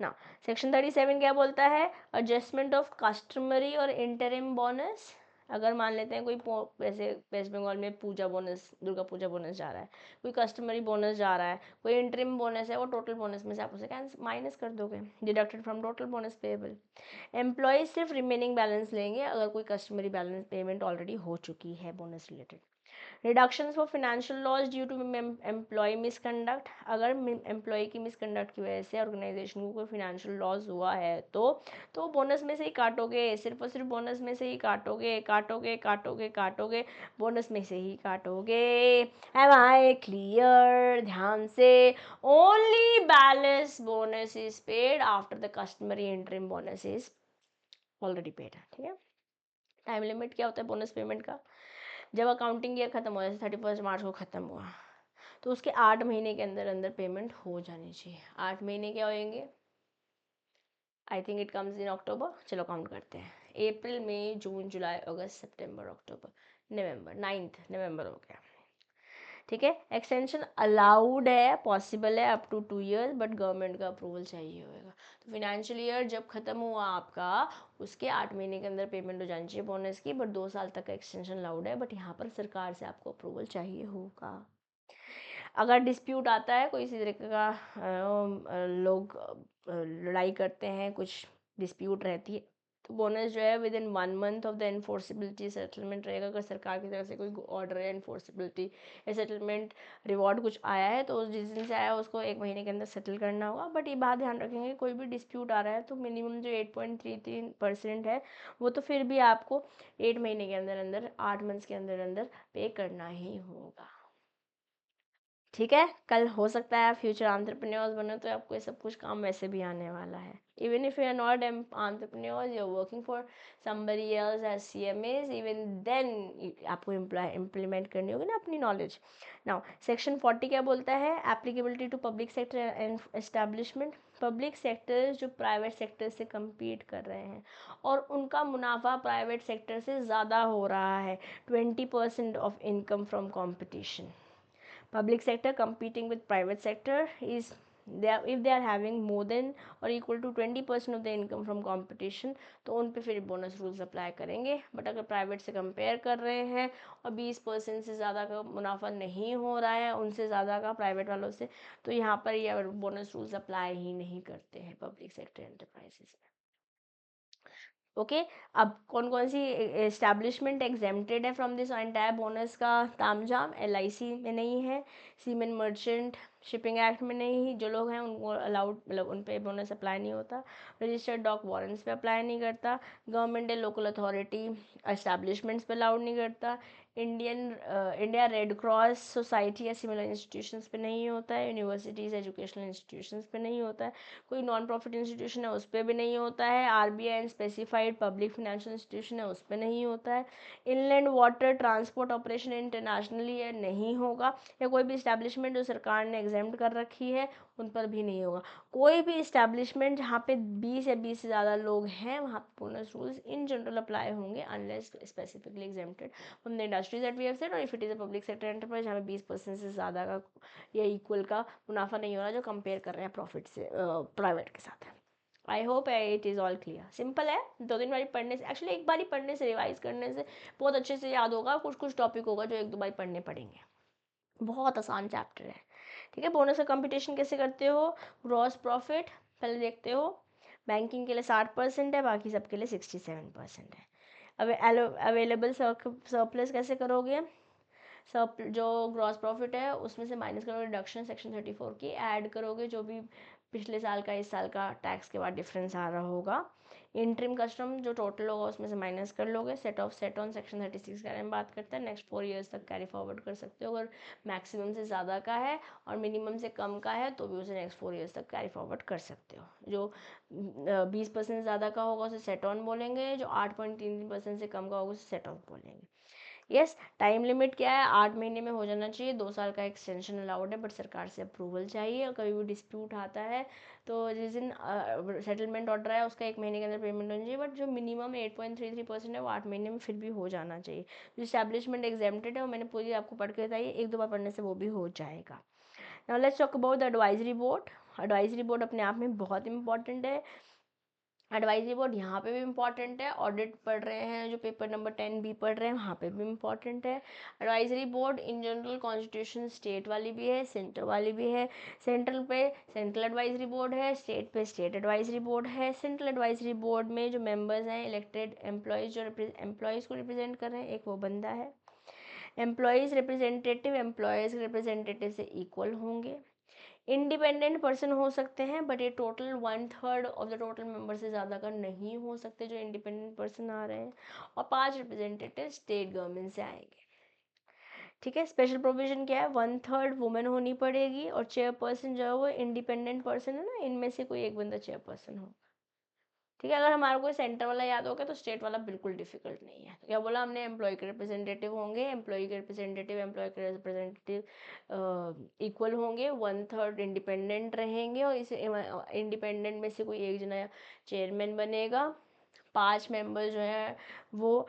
ना, सेक्शन 37 क्या बोलता है, एडजस्टमेंट ऑफ कस्टमरी और इंटरिम बोनस। अगर मान लेते हैं कोई वैसे वेस्ट बंगाल में पूजा बोनस, दुर्गा पूजा बोनस जा रहा है, कोई कस्टमरी बोनस जा रहा है, कोई इंटरिम बोनस है, वो टोटल बोनस में से आप उसे माइनस कर दोगे, deducted from total bonus payable. Employ सिर्फ रिमेनिंग बैलेंस लेंगे अगर कोई कस्टमरी बैलेंस पेमेंट ऑलरेडी हो चुकी है bonus related. Reductions for financial loss due to employ misconduct, अगर एम्प्लॉय की मिसकंडक्ट की वजह से ऑर्गेनाइजेशन को कोई फिनेंशियल लॉस हुआ है तो बोनस में से ही काटोगे, सिर्फ और सिर्फ बोनस में से ही काटोगे, काटोगे काटोगे काटोगे, बोनस में से ही काटोगे। M I clear? ध्यान से, only balance bonus is paid after the customary interim bonus is already paid, ठीक है। टाइम लिमिट क्या होता है बोनस पेमेंट का, जब अकाउंटिंग ईयर खत्म हो, जैसे 31 मार्च को ख़त्म हुआ, तो उसके 8 महीने के अंदर अंदर पेमेंट हो जानी चाहिए। 8 महीने क्या होंगे, I think it comes in October, चलो काउंट करते हैं, अप्रैल मई जून जुलाई अगस्त सितंबर अक्टूबर नवंबर, 9 नवंबर हो गया, ठीक है। एक्सटेंशन अलाउड है, पॉसिबल है up to 2 years, but government का अप्रूवल चाहिए होगा। तो फिनेंशियल ईयर जब खत्म हुआ आपका, उसके 8 महीने के अंदर पेमेंट हो जानी चाहिए बोनस की, बट 2 साल तक का एक्सटेंशन अलाउड है, बट यहाँ पर सरकार से आपको अप्रूवल चाहिए होगा। अगर डिस्प्यूट आता है, कोई इसी तरीके का लोग लड़ाई करते हैं, कुछ डिस्प्यूट रहती है, तो बोनस जो है with in 1 month of the enforceability settlement रहेगा। अगर सरकार की तरफ से कोई ऑर्डर है इन्फोर्सिबिलिटी या सेटलमेंट रिवॉर्ड कुछ आया है, तो उस जिस दिन से आया उसको 1 महीने के अंदर सेटल करना होगा। बट ये बात ध्यान रखेंगे, कोई भी डिस्प्यूट आ रहा है तो मिनिमम जो 8.33% है वो तो फिर भी आपको 8 महीने के अंदर अंदर 8 मंथ्स के अंदर अंदर पे करना ही होगा, ठीक है। कल हो सकता है आप फ्यूचर एंटरप्रेन्योर्स बनो तो आपको ये सब कुछ काम वैसे भी आने वाला है। Even if you are not entrepreneurs, you are working for somebody else as CMAs, even then आपको इम्प्लीमेंट करनी होगी ना अपनी नॉलेज। नाउ सेक्शन 40 क्या बोलता है, applicability to public sector and establishment. Public sectors जो प्राइवेट सेक्टर से compete कर रहे हैं और उनका मुनाफा प्राइवेट सेक्टर से ज़्यादा हो रहा है, 20% of income from competition. Public sector competing with private sector is if they are having more than or equal to 20% of the income from competition, तो उन पे फिर बोनस रूल्स अप्लाई करेंगे। बट अगर प्राइवेट से कंपेयर कर रहे हैं और 20% से ज़्यादा का मुनाफा नहीं हो रहा है उनसे ज़्यादा का प्राइवेट वालों से, तो यहाँ पर ये बोनस रूल्स अप्लाई ही नहीं करते हैं पब्लिक सेक्टर एंटरप्राइजेस में। ओके अब कौन कौन सी एस्टैब्लिशमेंट एग्जेम्प्टेड है फ्रॉम दिस एंटायर बोनस का तामझाम, LIC में नहीं है, सीमेंट मर्चेंट शिपिंग एक्ट में नहीं, जो लोग हैं उनको अलाउड, मतलब उन पे बोनस अप्लाई नहीं होता, रजिस्टर्ड डॉक वारंट्स पे अप्लाई नहीं करता, government and local authority establishments पे अलाउड नहीं करता, इंडिया रेड क्रॉस सोसाइटी या सिमिलर इंस्टीट्यूशंस पे नहीं होता है, यूनिवर्सिटीज़ एजुकेशनल इंस्टीट्यूशंस पे नहीं होता है, कोई नॉन प्रॉफिट इंस्टीट्यूशन है उस पर भी नहीं होता है, RBI and specified public financial institution है उस पर नहीं होता है, inland water transport operation internationally है नहीं होगा, या कोई भी इस्टेब्लिशमेंट जो सरकार ने एग्जेम्प्ट कर रखी है उन पर भी नहीं होगा। कोई भी इस्टेब्लिशमेंट जहाँ पे 20 या 20 से ज़्यादा लोग हैं वहाँ पे bonus rules in general apply होंगे unless specifically exempted from the industries that we have said, और if it is a public sector enterprise जहाँ पे 20% से ज़्यादा का या इक्वल का मुनाफा नहीं हो रहा जो कंपेयर कर रहे हैं प्रॉफिट से प्राइवेट के साथ। I hope it is all clear, simple है, 2-3 बारी पढ़ने से, एक्चुअली एक बारी पढ़ने से रिवाइज करने से बहुत अच्छे से याद होगा, कुछ कुछ टॉपिक होगा जो 1-2 बार पढ़ने पड़ेंगे, बहुत आसान चैप्टर है, ठीक है। बोनस का कंपटीशन कैसे करते हो, ग्रॉस प्रॉफिट पहले देखते हो, बैंकिंग के लिए 60% है, बाकी सबके लिए 67% है। अब अवेलेबल सरप्लस कैसे करोगे, सब जो ग्रॉस प्रॉफिट है उसमें से माइनस करोगे डिडक्शन सेक्शन 34 की, ऐड करोगे जो भी पिछले साल का इस साल का टैक्स के बाद डिफरेंस आ रहा होगा। इंटरिम कस्टम जो टोटल होगा उसमें से माइनस कर लोगे। सेट ऑन सेक्शन 36 के बारे में बात करते हैं। नेक्स्ट 4 ईयर्स तक कैरी फॉरवर्ड कर सकते हो, अगर मैक्सिमम से ज़्यादा का है और मिनिमम से कम का है तो भी उसे नेक्स्ट 4 ईयर्स तक कैरी फॉरवर्ड कर सकते हो। जो 20% ज़्यादा का होगा उसे सेट ऑन बोलेंगे, जो 8.33% से कम का होगा उसे सेट ऑफ बोलेंगे। यस, टाइम लिमिट क्या है, 8 महीने में हो जाना चाहिए। 2 साल का एक्सटेंशन अलाउड है, बट सरकार से अप्रूवल चाहिए। और कभी भी डिस्प्यूट आता है तो जिस दिन सेटलमेंट ऑर्डर है उसका 1 महीने के अंदर पेमेंट होनी चाहिए, बट जो मिनिमम 8.33% है वो 8 महीने में फिर भी हो जाना चाहिए। जो इस्टेब्लिशमेंट एग्जेम्प्टेड है वो मैंने पूरी आपको पढ़ के बताई है, 1-2 बार पढ़ने से वो भी हो जाएगा। Now let's talk about the advisory board. Advisory board अपने आप में बहुत इंपॉर्टेंट है। एडवाइजरी बोर्ड यहाँ पे भी इम्पॉर्टेंट है। ऑडिट पढ़ रहे हैं जो पेपर नंबर 10 भी पढ़ रहे हैं वहाँ पे भी इम्पॉर्टेंट है। Advisory board in general constitution state वाली भी है, सेंटर वाली भी है। सेंट्रल पे सेंट्रल एडवाइजरी बोर्ड है, स्टेट पे स्टेट एडवाइजरी बोर्ड है। सेंट्रल एडवाइजरी बोर्ड में जो मेंबर्स हैं इलेक्टेड एम्प्लॉयज़ जो एम्प्लॉयज़ को रिप्रेजेंट कर रहे हैं, एक वो बंदा है। एम्प्लॉयज़ रिप्रेजेंटेटिव से इक्वल होंगे। इंडिपेंडेंट पर्सन हो सकते हैं, बट ये total 1/3 of the total member से ज़्यादा का नहीं हो सकते जो इंडिपेंडेंट पर्सन आ रहे हैं। और 5 रिप्रेजेंटेटिव स्टेट गवर्नमेंट से आएंगे। ठीक है, स्पेशल प्रोविजन क्या है, 1/3 वुमेन होनी पड़ेगी और चेयरपर्सन जो है वो इंडिपेंडेंट पर्सन है ना, इनमें से कोई एक बंदा चेयरपर्सन हो। ठीक है, अगर हमारे को सेंटर वाला याद हो गया तो स्टेट वाला बिल्कुल डिफिकल्ट नहीं है। तो क्या बोला हमने, एम्प्लॉय के रिप्रेजेंटेटिव होंगे, एम्प्लॉय के रिप्रेजेंटेटिव इक्वल होंगे, 1/3 इंडिपेंडेंट रहेंगे और इस इंडिपेंडेंट में से कोई एक जना चेयरमैन बनेगा। 5 मेंबर जो है वो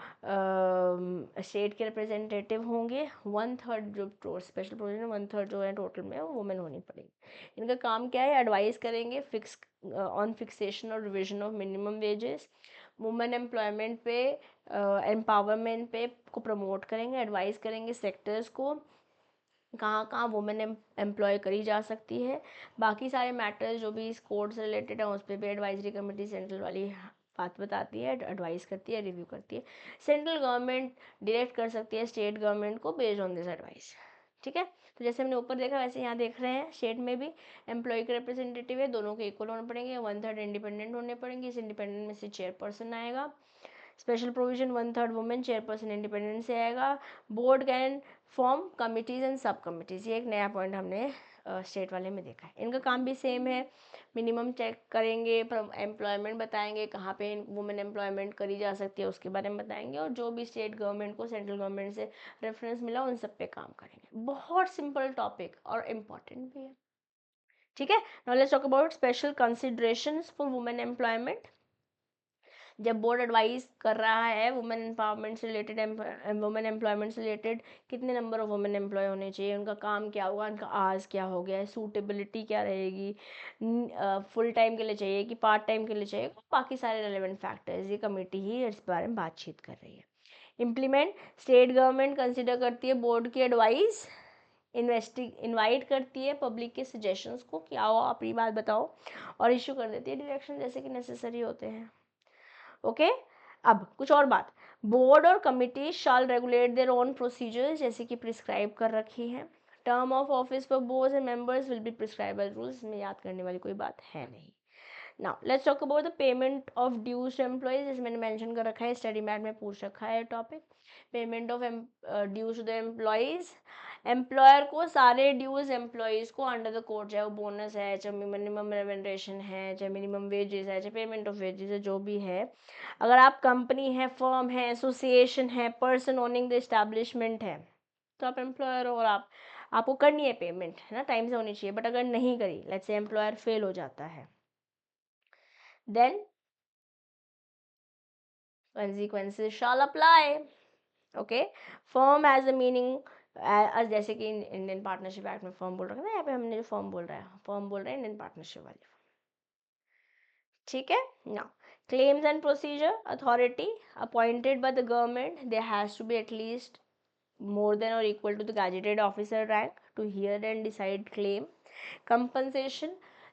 स्टेट के रिप्रेजेंटेटिव होंगे। 1/3 जो स्पेशल प्रोविजन 1/3 जो है टोटल में वो वुमेन होनी पड़ेगी। इनका काम क्या है, एडवाइस करेंगे फिक्स ऑन फिक्सेशन और revision of minimum wages. Women employment पे एम्पावरमेंट पे को प्रमोट करेंगे, एडवाइस करेंगे सेक्टर्स को कहाँ कहाँ वुमेन एम्प्लॉय करी जा सकती है। बाकी सारे मैटर्स जो भी इस कोड से रिलेटेड है उस पर भी एडवाइजरी कमेटी सेंट्रल वाली बात बताती है, एडवाइस करती है, रिव्यू करती है। सेंट्रल गवर्नमेंट डायरेक्ट कर सकती है स्टेट गवर्नमेंट को बेस्ड ऑन दिस एडवाइस। ठीक है, तो जैसे हमने ऊपर देखा वैसे यहाँ देख रहे हैं, स्टेट में भी एम्प्लॉय के रिप्रेजेंटेटिव है, दोनों के इक्वल होने पड़ेंगे, 1/3 इंडिपेंडेंट होने पड़ेंगे। इस इंडिपेंडेंट में से चेयरपर्सन आएगा। Special provision 1/3 women, chairperson independent से आएगा। Board can form committees and सब कमिटीज, ये एक नया पॉइंट हमने स्टेट वाले में देखा है। इनका काम भी सेम है, मिनिमम चेक करेंगे, एम्प्लॉयमेंट बताएंगे कहाँ पे वुमेन एम्प्लॉयमेंट करी जा सकती है उसके बारे में बताएंगे, और जो भी स्टेट गवर्नमेंट को सेंट्रल गवर्नमेंट से रेफरेंस मिला उन सब पे काम करेंगे। बहुत सिंपल टॉपिक और इम्पॉर्टेंट भी है। ठीक है, now let's talk about special considerations for women employment. जब बोर्ड एडवाइस कर रहा है वुमेन एम्पावरमेंट से रिलेटेड, वुमेन एम्प्लॉयमेंट से रिलेटेड, कितने नंबर ऑफ वुमेन एम्प्लॉय होने चाहिए, उनका काम क्या होगा, उनका आवर्स क्या हो गया है, सूटेबिलिटी क्या रहेगी, फुल टाइम के लिए चाहिए कि पार्ट टाइम के लिए चाहिए, बाकी सारे रेलेवेंट फैक्टर्स ये कमेटी ही इस बारे में बातचीत कर रही है। इम्प्लीमेंट, स्टेट गवर्नमेंट कंसिडर करती है बोर्ड की एडवाइस, इनवाइट करती है पब्लिक के सजेशंस को कि आओ अपनी बात बताओ, और इशू कर देती है डायरेक्शन जैसे कि नेसेसरी होते हैं। ओके, अब कुछ और बात, बोर्ड और committee shall regulate their own procedures जैसे कि प्रिस्क्राइब कर रखी है। Term of office for boards and members will be prescribe by rules, इसमें याद करने वाली कोई बात है नहीं। Now let's talk about the payment of dues to employees, जैसे मैंने मेंशन कर रखा है, स्टडी मैट में पूछ रखा है topic. Payment of dues to the employees, employer को सारे ड्यूज एम्प्लॉयज़ को अंडर द कोड, चाहे वो बोनस है, चाहे मिनिमम रेवेंडेशन है, चाहे मिनिमम वेजेस है, चाहे पेमेंट ऑफ वेजेस है, जो भी है, अगर आप कंपनी है, फर्म है, एसोसिएशन है, पर्सन ओनिंग द एस्टैब्लिशमेंट है, तो आप एम्प्लॉयर हो और आपको करनी है पेमेंट, है ना, टाइम से होनी चाहिए। बट अगर नहीं करी, लेट्स से एम्प्लॉयर फेल हो जाता है, then consequences shall apply. Okay, firm as a meaning जैसे कि इंडियन पार्टनरशिप एक्ट में फर्म बोल रहा है ना, यहाँ पे हमने जो फर्म बोल रहा है, फर्म बोल रहे हैं इंडियन पार्टनरशिप वाली। ठीक है, now claims and procedure, authority appointed by the government, there has to be at least more than or equal to the gazetted officer rank to hear and decide claim. Compensation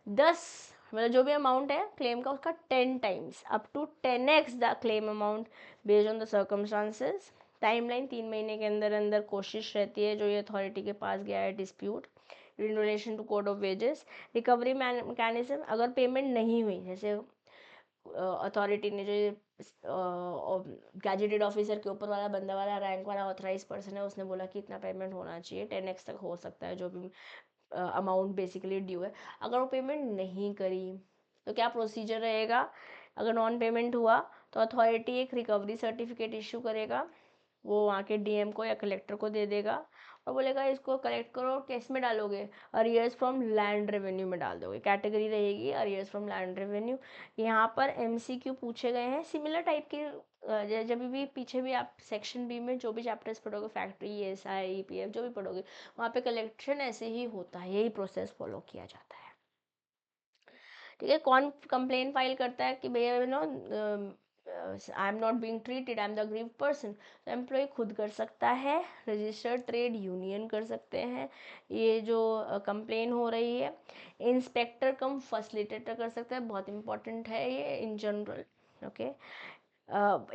10, मतलब जो भी amount है claim का उसका 10 times up to 10x the claim amount based on the circumstances. Timeline 3 महीने के अंदर अंदर कोशिश रहती है जो ये अथॉरिटी के पास गया है dispute in relation to code of wages. Recovery mechanism, अगर पेमेंट नहीं हुई, जैसे अथॉरिटी ने जो गैजेटेड ऑफिसर के ऊपर वाला बंदा वाला रैंक वाला ऑथराइज पर्सन है उसने बोला कि इतना पेमेंट होना चाहिए, 10x तक हो सकता है जो भी अमाउंट बेसिकली ड्यू है, अगर वो पेमेंट नहीं करी तो क्या प्रोसीजर रहेगा? अगर नॉन पेमेंट हुआ तो अथॉरिटी एक रिकवरी सर्टिफिकेट इशू करेगा, वो वहाँ के डीएम को या कलेक्टर को दे देगा और बोलेगा इसको कलेक्ट करो, केस में डालोगे, अरियर्स फ्रॉम लैंड रेवेन्यू में डाल दोगे, कैटेगरी रहेगी अरियर्स फ्रॉम लैंड रेवेन्यू। यहाँ पर एमसीक्यू पूछे गए हैं सिमिलर टाइप के, जब भी पीछे भी आप सेक्शन बी में जो भी चैप्टर्स पढ़ोगे, फैक्ट्री, एसआई, ईपीएफ जो भी पढ़ोगे, वहाँ पे कलेक्शन ऐसे ही होता है, यही प्रोसेस फॉलो किया जाता है। ठीक है, कौन कंप्लेन फाइल करता है कि भैया you know I am not being treated, I am the aggrieved person, तो एम्प्लॉय खुद कर सकता है, रजिस्टर्ड ट्रेड यूनियन कर सकते हैं, ये जो कंप्लेन हो रही है, इंस्पेक्टर कम फैसिलिटेटर कर सकता है, बहुत इंपॉर्टेंट है ये इन जनरल। ओके,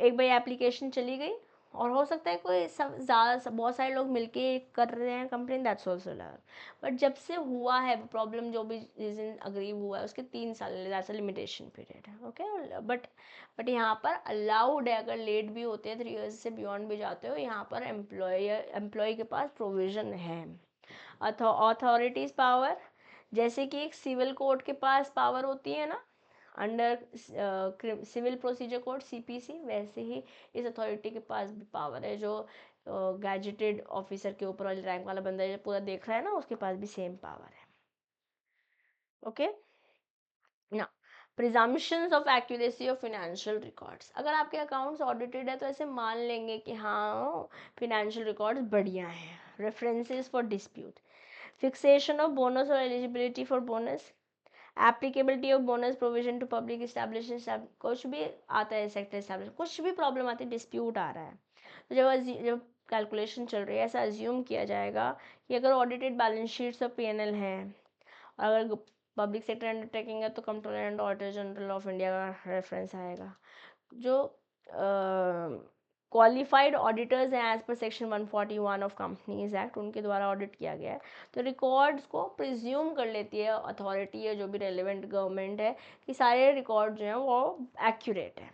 एक बार एप्लीकेशन चली गई और हो सकता है कोई सब ज़्यादा बहुत सारे लोग मिलके कर रहे हैं complain, that's also allowed, but जब से हुआ है प्रॉब्लम, जो भी रीजन अग्रीव हुआ है उसके 3 साल, दैट्स अ लिमिटेशन पीरियड है। ओके, बट यहाँ पर अलाउड है, अगर लेट भी होते हैं 3 years से बियॉन्ड भी जाते हो, यहाँ पर एम्प्लॉय के पास प्रोविज़न है। अथॉरिटीज़ पावर, जैसे कि एक सिविल कोर्ट के पास पावर होती है ना under civil procedure code CPC, वैसे ही इस अथॉरिटी के पास भी पावर है, जो गैजेटेड ऑफिसर के ऊपर वाले रैंक वाला बंदा पूरा देख रहा है ना, उसके पास भी सेम पावर है। ओके ना, presumptions of accuracy of financial records, अगर आपके अकाउंट्स ऑडिटेड है तो ऐसे मान लेंगे कि हाँ फिनेंशियल रिकॉर्ड्स बढ़िया हैं। References for dispute, fixation of bonus और eligibility for bonus, applicability of bonus provision to public establishment, कुछ भी आता है सेक्टर इस्टेब्लिश, कुछ भी प्रॉब्लम आती है, डिस्प्यूट आ रहा है, तो जब कैलकुलेशन चल रही है ऐसा अज्यूम किया जाएगा कि अगर ऑडिटेड बैलेंस शीट्स और पीएनएल हैं, और अगर पब्लिक सेक्टर अंडरटेकिंग है तो controller and auditor general of India का रेफरेंस आएगा, जो क्वालिफाइड ऑडिटर्स हैं as per section 141 of companies act, उनके द्वारा ऑडिट किया गया है, तो रिकॉर्ड्स को प्रिज्यूम कर लेती है अथॉरिटी या जो भी रेलिवेंट गवर्नमेंट है कि सारे रिकॉर्ड जो हैं वो एक्यूरेट है।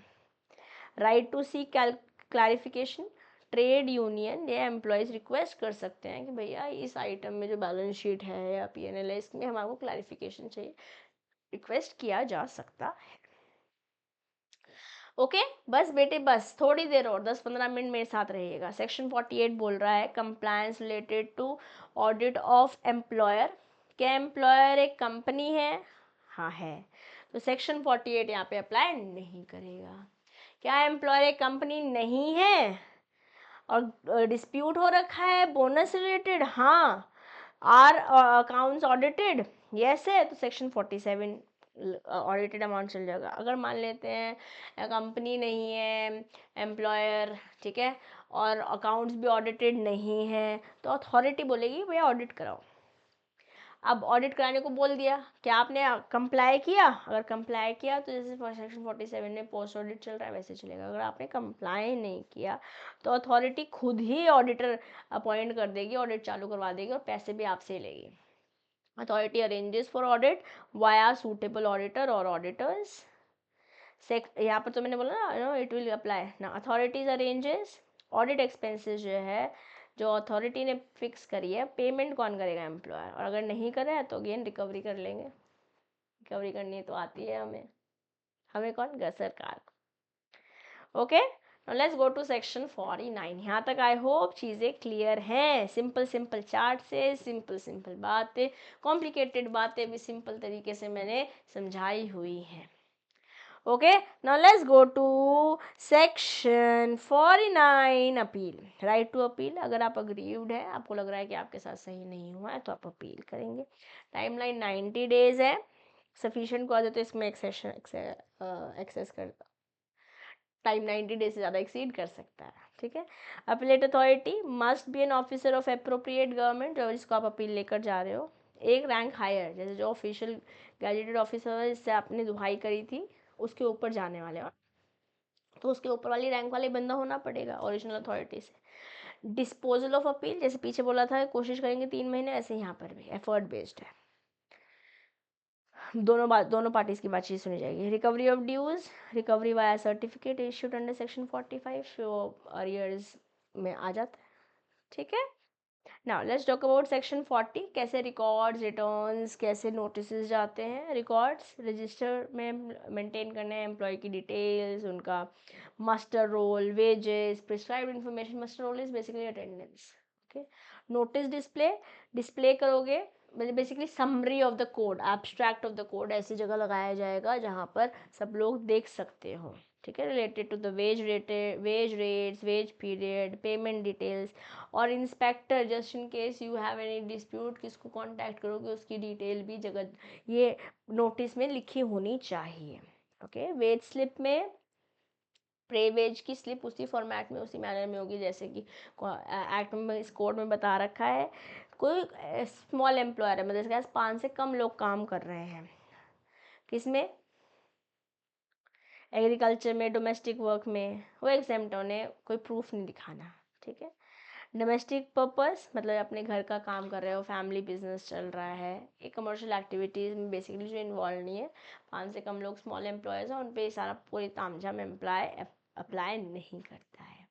Right to see clarification, trade union या एम्प्लॉयज़ रिक्वेस्ट कर सकते हैं कि भैया इस आइटम में जो बैलेंस शीट है या पीएनएल है इसमें हमारे को क्लैरिफिकेशन चाहिए, रिक्वेस्ट किया जा सकता है। ओके बस बेटे, बस थोड़ी देर और 10-15 मिनट मेरे साथ रहिएगा। सेक्शन 48 बोल रहा है compliance related to audit of employer. क्या एम्प्लॉयर एक कंपनी है? हाँ है, तो सेक्शन 48 यहाँ पे अप्लाई नहीं करेगा। क्या एम्प्लॉयर एक कंपनी नहीं है और डिस्प्यूट हो रखा है बोनस रिलेटेड? हाँ। Are accounts audited? यस है, तो सेक्शन 47 ऑडिटेड अमाउंट चल जाएगा। अगर मान लेते हैं कंपनी नहीं है एम्प्लॉयर, ठीक है, और अकाउंट्स भी ऑडिटेड नहीं है, तो अथॉरिटी बोलेगी भैया ऑडिट कराओ। अब ऑडिट कराने को बोल दिया, क्या आपने कंप्लाई किया? अगर कंप्लाई किया तो जैसे सेक्शन 47 में पोस्ट ऑडिट चल रहा है वैसे चलेगा। अगर आपने कंप्लाई नहीं किया तो अथॉरिटी खुद ही ऑडिटर अपॉइंट कर देगी, ऑडिट चालू करवा देगी और पैसे भी आपसे लेगी। Authority arranges for audit via suitable auditor और ऑडिटर्स। यहाँ पर तो मैंने बोला ना, नो इट विल अप्लाई ना। अथॉरिटीज अरेंजेस ऑडिट एक्सपेंसेस जो है जो अथॉरिटी ने फिक्स करी है, पेमेंट कौन करेगा? एम्प्लॉयर। और अगर नहीं करे तो अगेन रिकवरी कर लेंगे, रिकवरी करनी तो आती है हमें, हमें कौन? सरकार को। Okay, let's go to section 49। यहाँ तक आई होप चीज़ें क्लियर हैं। सिंपल सिंपल चार्ट से सिंपल सिंपल बातें, कॉम्प्लिकेटेड बातें भी सिंपल तरीके से मैंने समझाई हुई हैं। Okay, now let's go to section 49, appeal. Right to appeal, अगर आप अग्रीव्ड है, आपको लग रहा है कि आपके साथ सही नहीं हुआ है तो आप अपील करेंगे। टाइमलाइन 90 डेज है, सफिशिएंट कॉज है तो इसमें एक्सेस कर टाइम 90 डेज से ज़्यादा एक्सीड कर सकता है। ठीक है, appellate authority must be an officer of appropriate government, जिसको आप अपील लेकर जा रहे हो, एक रैंक हायर, जैसे जो ऑफिशियल गैजेटेड ऑफिसर है जिससे आपने दुहाई करी थी उसके ऊपर जाने वाले हो तो उसके ऊपर वाली रैंक वाले बंदा होना पड़ेगा ओरिजिनल अथॉरिटी से। डिस्पोजल ऑफ अपील, जैसे पीछे बोला था कोशिश करेंगे 3 महीने, ऐसे यहाँ पर भी एफर्ट बेस्ड है, दोनों पार्टीज की बातचीत सुनी जाएगी। Recovery of dues, recovery via certificate issued under section 45 जो अरियर्स में आ जाता है, ठीक है। Now let's talk about section 40, कैसे रिकॉर्ड्स, रिटर्न्स, कैसे नोटिस जाते हैं। रिकॉर्ड्स रजिस्टर में मेंटेन करने हैं एम्प्लॉय की डिटेल्स, उनका master roll, wages, prescribed information. Master roll is basically attendance, okay. Notice display, display करोगे basically summary of the code, abstract of the code ऐसी जगह लगाया जाएगा जहाँ पर सब लोग देख सकते हो, ठीक है। Related to the wage rates, wage period, payment details, और inspector just in case you have any dispute, किसको कांटेक्ट करोगे उसकी डिटेल भी जगह ये नोटिस में लिखी होनी चाहिए, ओके। वेज स्लिप में प्रे वेज की स्लिप उसी फॉर्मेट में, उसी मैनर में होगी जैसे कि एक्ट में, इस कोड में बता रखा है। कोई स्मॉल एम्प्लॉयर है, मतलब इसके पास 5 से कम लोग काम कर रहे हैं, किसमें, एग्रीकल्चर में, डोमेस्टिक वर्क में, वो एग्जेम्प्ट होने, कोई प्रूफ नहीं दिखाना, ठीक है। डोमेस्टिक पर्पस मतलब अपने घर का काम कर रहे हो, फैमिली बिजनेस चल रहा है, एक कमर्शियल एक्टिविटीज़ में बेसिकली जो इन्वॉल्व नहीं है, 5 से कम लोग स्मॉल एम्प्लॉयज़ हैं, उन पे सारा पूरी तामझाम अप्लाई नहीं करता है।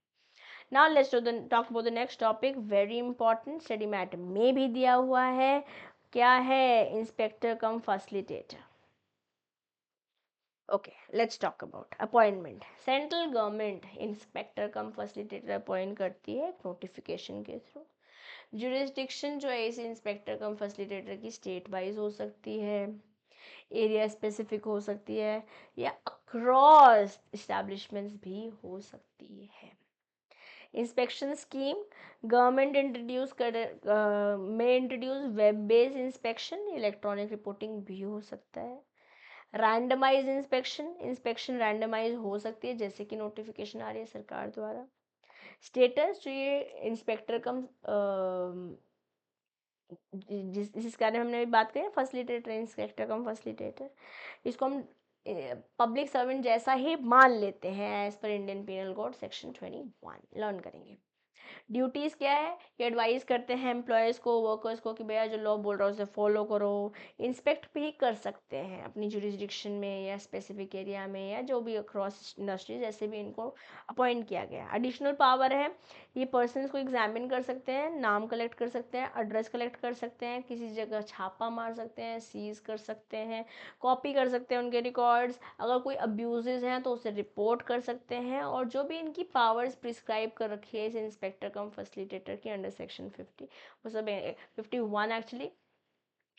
Now let's talk about the next topic, very important, study matter में भी दिया हुआ है, क्या है, inspector cum facilitator. Okay, let's talk about appointment. Central government inspector cum facilitator appoint करती है नोटिफिकेशन के थ्रू। जुरिस्डिक्शन जो है इस इंस्पेक्टर कम फैसिलिटेटर की स्टेट वाइज हो सकती है, एरिया स्पेसिफिक हो सकती है, या अक्रॉस इस्टेब्लिशमेंट्स भी हो सकती है। Inspection scheme, government introduce web based inspection, electronic reporting भी हो सकता है। रैंडमाइज इंस्पेक्शन रैंडमाइज हो सकती है, जैसे कि नोटिफिकेशन आ रही है सरकार द्वारा। स्टेटस जो ये इंस्पेक्टर कम जिस कारण हमने अभी बात करी फैसिलिटेटर, इंस्पेक्टर कम फैसिलिटेटर, इसको हम पब्लिक सर्वेंट जैसा ही मान लेते हैं as per Indian penal code section 21 learn करेंगे। ड्यूटीज़ क्या है, ये एडवाइस करते हैं एम्प्लॉयज़ को, वर्कर्स को कि भैया जो लॉ बोल रहा है उसे फॉलो करो। इंस्पेक्ट भी कर सकते हैं अपनी जुरिस्डिक्शन में या स्पेसिफिक एरिया में, या जो भी अक्रॉस इंडस्ट्री जैसे भी इनको अपॉइंट किया गया। एडिशनल पावर है, ये पर्सनस को एग्जामिन कर सकते हैं, नाम कलेक्ट कर सकते हैं, एड्रेस कलेक्ट कर सकते हैं, किसी जगह छापा मार सकते हैं, सीज कर सकते हैं, कॉपी कर सकते हैं उनके रिकॉर्ड्स, अगर कोई अब्यूजेस हैं तो उसे रिपोर्ट कर सकते हैं, और जो भी इनकी पावर्स प्रिस्क्राइब कर रखी है इस इंस्पेक्टर कम फैसिलिटेटर की अंडर सेक्शन 50, वो सब 51 एक्चुअली,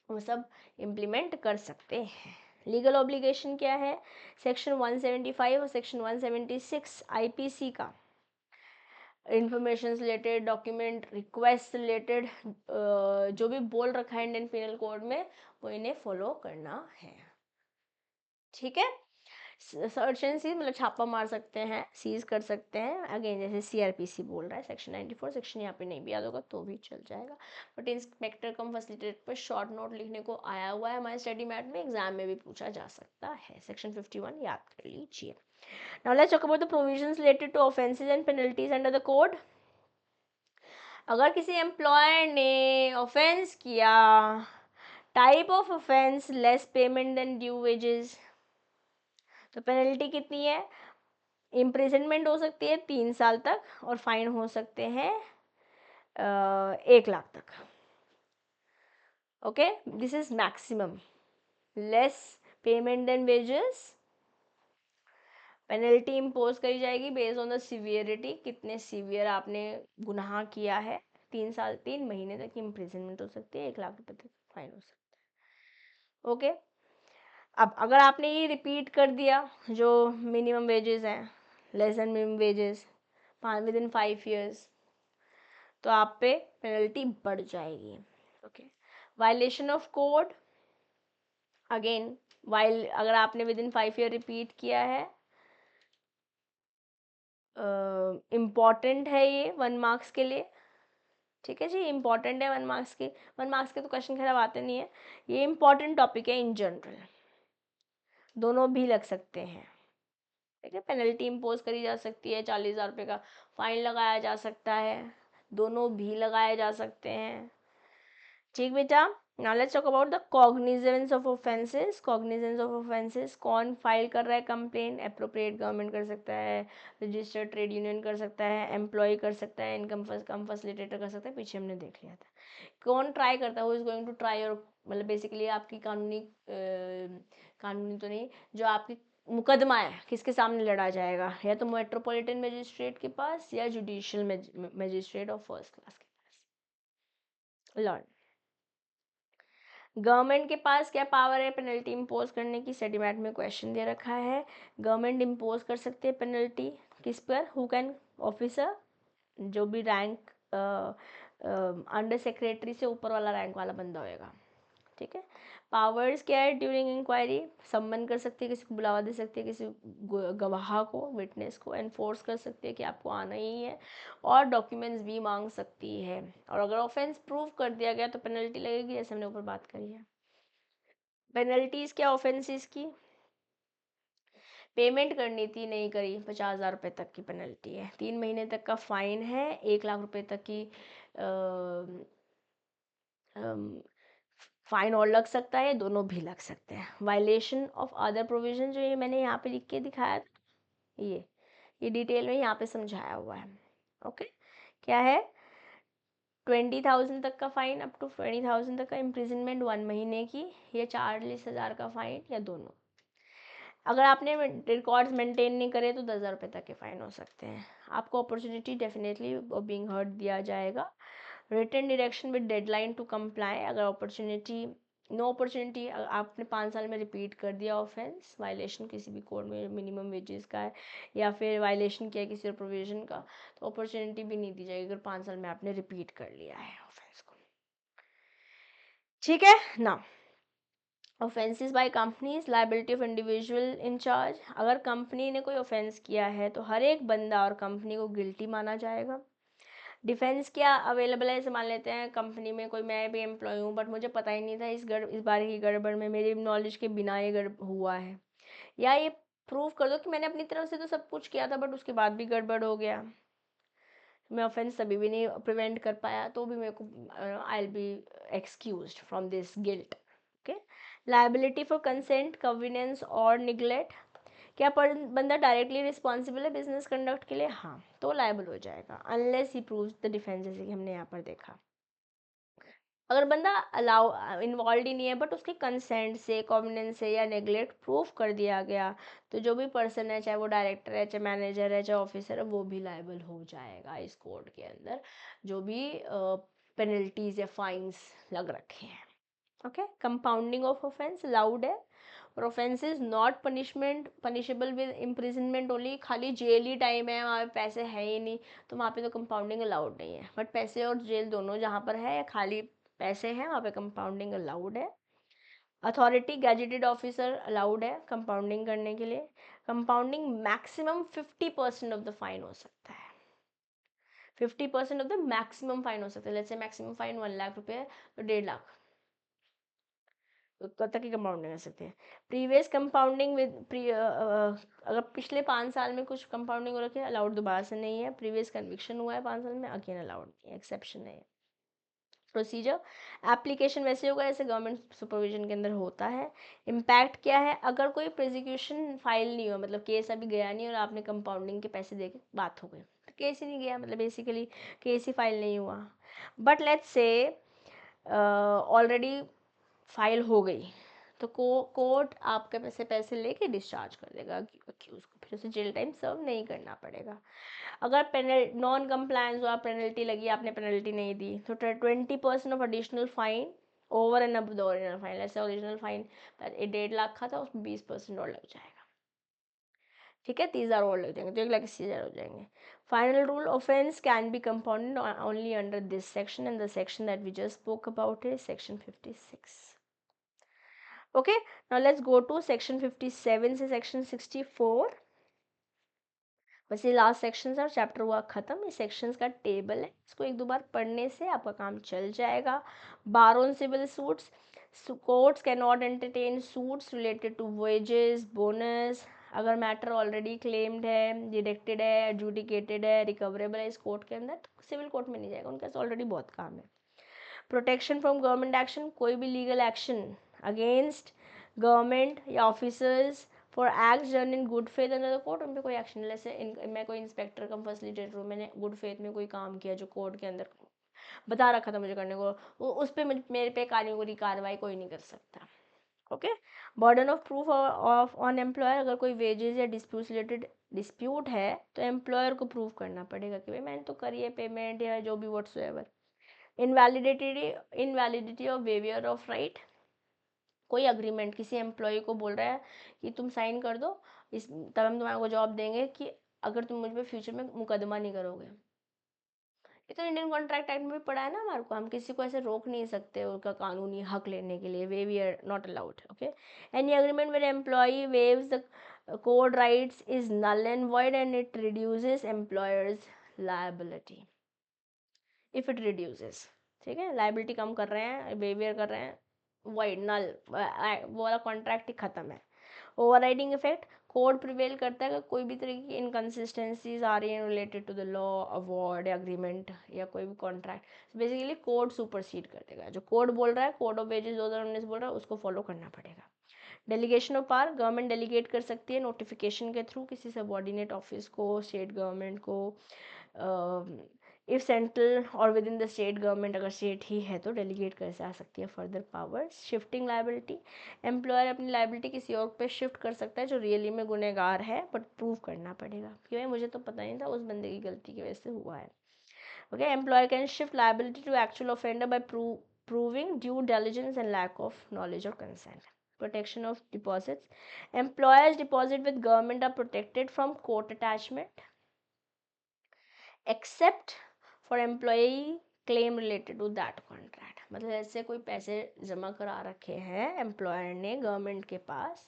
वो सब इम्प्लीमेंट कर सकते हैं। लीगल ऑब्लिगेशन क्या है, सेक्शन 175 और सेक्शन 176 आईपीसी का, information related, document request related, जो भी बोल रखा है इंडियन पीनल कोड में वो इन्हें फॉलो करना है, ठीक है। सर्च एंड सीज मतलब छापा मार सकते हैं, सीज कर सकते हैं, अगेन जैसे सीआरपीसी बोल रहा है सेक्शन 94, सेक्शन यहाँ पे नहीं भी याद होगा तो भी चल जाएगा। बट इंस्पेक्टर कम फैसिलिटेटर पर शॉर्ट नोट लिखने को आया हुआ है हमारे स्टडी मैट में, एग्जाम में भी पूछा जा सकता है, सेक्शन 51 याद कर लीजिए। Now let's talk about the provisions related to offences and penalties under the code. अगर किसी एम्प्लॉयर ने ऑफेंस किया, type of offence, less payment than due wages, तो पेनल्टी कितनी है, इम्प्रिजनमेंट हो सकती है 3 साल तक, और फाइन हो सकते हैं 1 लाख तक, okay. This is maximum, less payment than wages, penalty impose करी जाएगी बेस्ड ऑन द सीवियरिटी, कितने सीवियर आपने गुनाह किया है, 3 महीने तक इम्प्रिजनमेंट हो सकती है, 1 लाख रुपए तक फाइन हो सकता है, ओके। अब अगर आपने ये रिपीट कर दिया जो मिनिमम वेजेस हैं, less than minimum wages with in 5 years, तो आप पे पेनल्टी बढ़ जाएगी, okay. Violation of code, again while अगर आपने विद इन 5 ईयर रिपीट किया है, इम्पॉर्टेंट है ये 1 मार्क्स के लिए, ठीक है जी, इंपॉर्टेंट है 1 मार्क्स के, 1 मार्क्स के तो क्वेश्चन खराब आते नहीं है, ये इंपॉर्टेंट टॉपिक है, इन जनरल दोनों भी लग सकते हैं, ठीक है। पेनल्टी इम्पोज करी जा सकती है, 40,000 रुपये का फाइन लगाया जा सकता है, दोनों भी लगाए जा सकते हैं। ठीक बेटा। Now let's talk about the cognizance of offences. Cognizance of offences, कौन फाइल कर रहा है कंप्लेन? एप्रोप्रिएट गवर्नमेंट कर सकता है, रजिस्टर्ड ट्रेड यूनियन कर सकता है, एम्प्लॉय कर सकता है, इनकम फैसिलिटेटर कर सकता है, पीछे हमने देख लिया था। कौन ट्राई करता है? Who is going to try, और मतलब बेसिकली आपकी कानूनी तो नहीं, जो आपकी मुकदमा है किसके सामने लड़ा जाएगा? या तो मेट्रोपॉलिटन मजिस्ट्रेट के पास या judicial magistrate of first class के पास। लॉर्ड, गवर्नमेंट के पास क्या पावर है पेनल्टी इम्पोज करने की? सेटिमेट में क्वेश्चन दे रखा है। गवर्नमेंट इम्पोज कर सकते हैं पेनल्टी किस पर? Who can? ऑफिसर, जो भी रैंक अंडर सेक्रेटरी से ऊपर वाला रैंक वाला बंदा होएगा। ठीक है। पावर्स क्या है ड्यूरिंग इंक्वायरी? सम्मन कर सकती है, किसी को बुलावा दे सकती है, किसी गवाह को, विटनेस को एनफोर्स कर सकती है कि आपको आना ही है, और डॉक्यूमेंट्स भी मांग सकती है। और अगर ऑफेंस प्रूव कर दिया गया तो पेनल्टी लगेगी, जैसे हमने ऊपर बात करी है। पेनल्टीज क्या ऑफेंसेस की? पेमेंट करनी थी, नहीं करी, 50,000 रुपये तक की पेनल्टी है, 3 महीने तक का फाइन है, 1 लाख रुपए तक की फाइन और लग सकता है, दोनों भी लग सकते हैं। वायलेशन ऑफ अदर प्रोविजन, जो ये मैंने यहाँ पे लिख के दिखाया था, ये डिटेल में यहाँ पे समझाया हुआ है। ओके, क्या है? 20,000 तक का फाइन, अप टू 20,000 तक का इम्प्रिजनमेंट 1 महीने की, या 40,000 का फाइन, या दोनों। अगर आपने रिकॉर्ड्स मेंटेन नहीं करे तो 10,000 रुपये तक के फाइन हो सकते हैं। आपको अपॉर्चुनिटी डेफिनेटली बीइंग हर्ड दिया जाएगा। Written direction with deadline to comply, अगर नो अपॉर्चुनिटी, आपने 5 साल में रिपीट कर दिया ऑफेंस, वायलेशन किसी भी कोड में मिनिमम वेजेस का है, या फिर वायलेशन किया किसी और प्रोविजन का, तो अपॉर्चुनिटी भी नहीं दी जाएगी अगर 5 साल में आपने रिपीट कर लिया है ऑफेंस को। ठीक है ना। Offences by companies, liability of individual in charge, अगर कंपनी ने कोई ऑफेंस किया है तो हर एक बंदा और कंपनी को गिल्टी माना जाएगा। डिफेंस क्या अवेलेबल है? मान लेते हैं कंपनी में कोई, मैं भी एम्प्लॉय हूँ बट मुझे पता ही नहीं था इस बार की गड़बड़ में मेरी नॉलेज के बिना ये गड़बड़ हुआ है, या ये प्रूव कर दो कि मैंने अपनी तरफ से तो सब कुछ किया था बट उसके बाद भी गड़बड़ हो गया, मैं ऑफेंस तभी भी नहीं प्रिवेंट कर पाया, तो भी मेरे को I will be excused from this guilt. Okay. Liability for consent, convenience और निगलेक्ट, क्या बंदा डायरेक्टली रिस्पॉन्सिबल है बिजनेस कंडक्ट के लिए? हाँ, तो लायबल हो जाएगा unless he proves the defence, जैसे कि हमने यहाँ पर देखा। अगर बंदा अलाउ इन्वॉल्व ही नहीं है बट उसके कंसेंट से, कॉन्फिडेंस से या नेग्लेक्ट प्रूफ कर दिया गया, तो जो भी पर्सन है, चाहे वो डायरेक्टर है, चाहे मैनेजर है, चाहे ऑफिसर है, वो भी लायबल हो जाएगा इस कोड के अंदर, जो भी पेनल्टीज या फाइन्स लग रखे हैं। Okay. Compounding of offence allowed है, और offence is not punishable with imprisonment only, खाली जेल ही टाइम है, वहाँ पे पैसे है ही नहीं, तो वहाँ पे तो कंपाउंडिंग अलाउड नहीं है, बट पैसे और जेल दोनों जहाँ पर है, या खाली पैसे हैं, वहाँ पे कंपाउंडिंग अलाउड है। अथॉरिटी गैजेटेड ऑफिसर अलाउड है कंपाउंडिंग करने के लिए। Compounding maximum 50% of the fine हो सकता है, 50% ऑफ द मैक्सिमम फाइन हो सकता है। Let's say maximum fine 1 lakh रुपये है, तो 1.5 लाख कब तक की कंपाउंडिंग कर सकते हैं। प्रीवियस कंपाउंडिंग विद अगर पिछले 5 साल में कुछ कंपाउंडिंग हो रखी है, अलाउड दोबारा से नहीं है। प्रीवियस कन्विक्शन हुआ है 5 साल में, अगेन अलाउड नहीं है, एक्सेप्शन है। प्रोसीजर, एप्लीकेशन वैसे होगा जैसे गवर्नमेंट सुपरविजन के अंदर होता है। इम्पैक्ट क्या है? अगर कोई प्रोसिक्यूशन फाइल नहीं हुआ, मतलब केस अभी गया नहीं और आपने कंपाउंडिंग के पैसे दे के बात हो गई, तो केस ही नहीं गया, मतलब बेसिकली केस ही फाइल नहीं हुआ। But let's say already file हो गई, तो कोर्ट आपके पैसे लेके डिस्चार्ज कर देगा अक्यूज को, फिर उसे जेल टाइम सर्व नहीं करना पड़ेगा। अगर नॉन कंप्लायंस हुआ, पेनल्टी लगी, आपने पेनल्टी नहीं दी, तो 20% of additional fine over and अब द ओरिजिनल फाइन। ऐसे ओरिजिनल फाइन 1.5 लाख का था, उसमें 20% और लग जाएगा। ठीक है, 30,000 और लग जाएंगे, तो 1,80,000 हो जाएंगे। Final rule, offence can be compounded only under this section, and the section that we just spoke about is section 56। Okay, now let's go to section 57 से सेक्शन 64। बस ये लास्ट सेक्शन और चैप्टर हुआ खत्म। इस सेक्शंस का table है, इसको 1-2 बार पढ़ने से आपका काम चल जाएगा। Bar on civil suits, courts cannot entertain suits related to wages, bonus, अगर मैटर ऑलरेडी क्लेम्ड है, डिडक्टेड है, एडजुडिकेटेड है, रिकवरेबल है इस कोर्ट के अंदर, तो सिविल कोर्ट में नहीं जाएगा, उनके पास ऑलरेडी बहुत काम है। प्रोटेक्शन फ्रॉम गवर्नमेंट एक्शन, कोई भी लीगल एक्शन अगेंस्ट गवर्नमेंट या officers for acts done in good faith under the court, उन पर कोई एक्शन नहीं। जैसे मैं कोई इंस्पेक्टर कम फैसिलिटेटर हूँ, मैंने गुड फेथ में कोई काम किया जो कोर्ट के अंदर बता रखा था मुझे करने को, वो उस पर मेरे पे कानूनी कार्रवाई कोई नहीं कर सकता। Okay. Burden of proof of on employer, अगर कोई वेजेस या डिस्प्यूट रिलेटेड डिस्प्यूट है तो एम्प्लॉयर को प्रूव करना पड़ेगा कि भाई मैंने तो करी है पेमेंट या जो भी whatsoever. Invalidity of waiver of right, कोई अग्रीमेंट किसी एम्प्लॉय को बोल रहा है कि तुम साइन कर दो इस, तब हम तुम्हारे को जॉब देंगे कि अगर तुम मुझ पर फ्यूचर में मुकदमा नहीं करोगे। ये तो इंडियन कॉन्ट्रैक्ट एक्ट में भी पड़ा है ना हमारे को, हम किसी को ऐसे रोक नहीं सकते उनका कानूनी हक लेने के लिए, waive we are not allowed. Okay. Any agreement with employee waives the code rights is null and void and it reduces employer's liability if it reduces. ठीक है, लायबिलिटी कम कर रहे हैं, वेवियर कर रहे हैं, वॉइड नल, वो वाला कॉन्ट्रैक्ट ही खत्म है। ओवरराइडिंग इफेक्ट, कोड प्रिवेल करता है कि कोई भी तरह की इनकन्सिस्टेंसीज आ रही हैं related to the law, award, agreement या कोई भी कॉन्ट्रैक्ट, बेसिकली कोड सुपरसीड कर देगा। जो कोड बोल रहा है, कोड ऑफ वेजेस 2019 बोल रहा है, उसको फॉलो करना पड़ेगा। Delegation of power, government delegate कर सकती है नोटिफिकेशन के थ्रू किसी सबऑर्डिनेट ऑफिस को, स्टेट गवर्नमेंट को। इफ सेंट्रल और with in the state government, अगर स्टेट ही है तो डेलीगेट कर आ सकती है further powers. Shifting liability, employer अपनी लायबिलिटी किसी और पे शिफ्ट कर सकता है जो रियली में गुनहगार है, बट प्रूव करना पड़ेगा कि भाई मुझे तो पता नहीं था, उस बंदे की गलती की वजह से हुआ है। Okay. Employer can shift liability to actual offender by proving due diligence and lack of knowledge और consent. Protection of deposits, employers deposit with government are protected from court attachment except for employee claim related to that contract। मतलब ऐसे कोई पैसे जमा करा रखे हैं employer ने गवर्नमेंट के पास,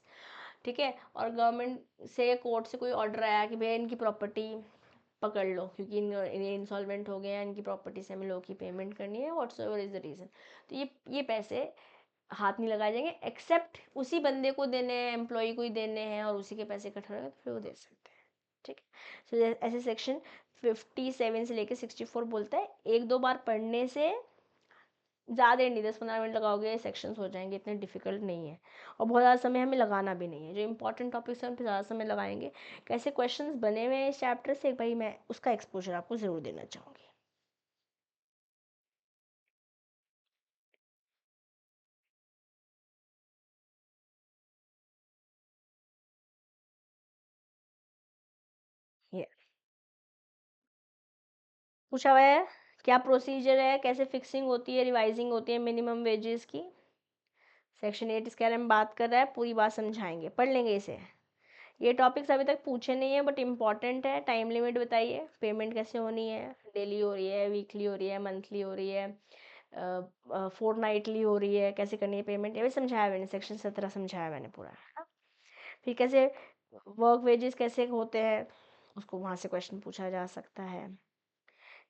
ठीक है, और गवर्नमेंट से कोर्ट से कोई ऑर्डर आया कि भैया इनकी प्रॉपर्टी पकड़ लो क्योंकि ये इंसॉल्वेंट हो गए हैं, इनकी प्रॉपर्टी से हमें लोग की पेमेंट करनी है, व्हाट्सएवर इज द रीज़न, तो ये पैसे हाथ नहीं लगाए जाएंगे, एक्सेप्ट उसी बंदे को देने हैं, एम्प्लॉय को ही देने हैं और उसी के पैसे इकट्ठा होंगे तो फिर वो दे सकते हैं। ठीक है। सो ऐसे सेक्शन 57 से लेकर 64 बोलता है, एक दो बार पढ़ने से ज़्यादा नहीं, 10-15 मिनट लगाओगे सेक्शंस हो जाएंगे, इतने डिफिकल्ट नहीं है और बहुत ज़्यादा समय हमें लगाना भी नहीं है। जो इंपॉर्टेंट टॉपिक्स हैं उन पर ज़्यादा समय लगाएंगे। कैसे क्वेश्चंस बने हुए हैं इस चैप्टर से, भाई मैं उसका एक्सपोजर आपको ज़रूर देना चाहूँगी। ये पूछा हुआ है क्या प्रोसीजर है, कैसे फिक्सिंग होती है, रिवाइजिंग होती है मिनिमम वेजेस की। सेक्शन 8 इसके बारे में बात कर रहा है, पूरी बात समझाएंगे, पढ़ लेंगे इसे। ये टॉपिक्स अभी तक पूछे नहीं है बट इम्पॉर्टेंट है। टाइम लिमिट बताइए, पेमेंट कैसे होनी है, डेली हो रही है, वीकली हो रही है, मंथली हो रही है, फोर्टनाइटली हो रही है, कैसे करनी है पेमेंट, ये भी समझाया मैंने, सेक्शन 17 समझाया मैंने पूरा, है ना। फिर कैसे वर्क वेजेस कैसे होते हैं, उसको वहाँ से क्वेश्चन पूछा जा सकता है।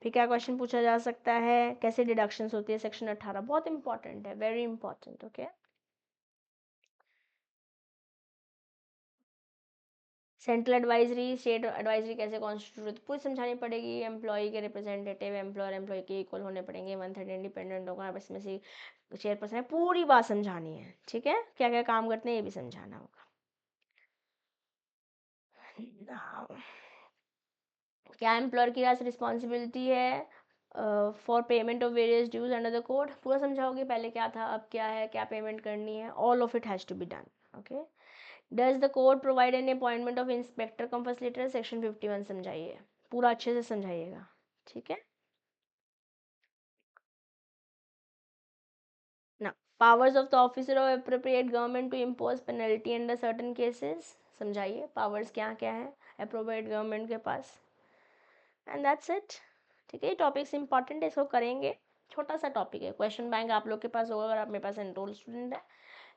फिर क्या क्वेश्चन पूछा जा सकता है, कैसे डिडक्शंस होती है, सेक्शन 18 बहुत इंपॉर्टेंट है, very important. Okay. Central advisory, state advisory कैसे कॉन्स्टिट्यूट होती है पूरी समझानी पड़ेगी। एम्प्लॉय के रिप्रेजेंटेटिव एम्प्लॉयर एम्प्लॉय के इक्वल होने पड़ेंगे, 1/3 इंडिपेंडेंट होगा, इसमें से चेयरपर्सन है, पूरी बात समझानी है। ठीक है, क्या क्या काम करते हैं ये भी समझाना होगा। Now, क्या एम्प्लॉयर की रिस्पॉन्सिबिलिटी है for payment of various dues under the code, पूरा समझाओगे, पहले क्या था अब क्या है, क्या पेमेंट करनी है, all of it has to be done. Okay. Does the code provide an appointment of inspector cum facilitator, section 51 समझाइए, पूरा अच्छे से समझाइएगा। ठीक है ना। Powers of the officer of appropriate government to impose penalty under certain cases, समझाइए powers क्या क्या है अप्रोप्रिएट गवर्नमेंट के पास, एंड दैट्स इट। ठीक है, ये टॉपिक्स इंपॉर्टेंट है, इसको करेंगे। छोटा सा टॉपिक है, क्वेश्चन बैंक आप लोग के पास होगा अगर आप मेरे पास एनरोल स्टूडेंट है,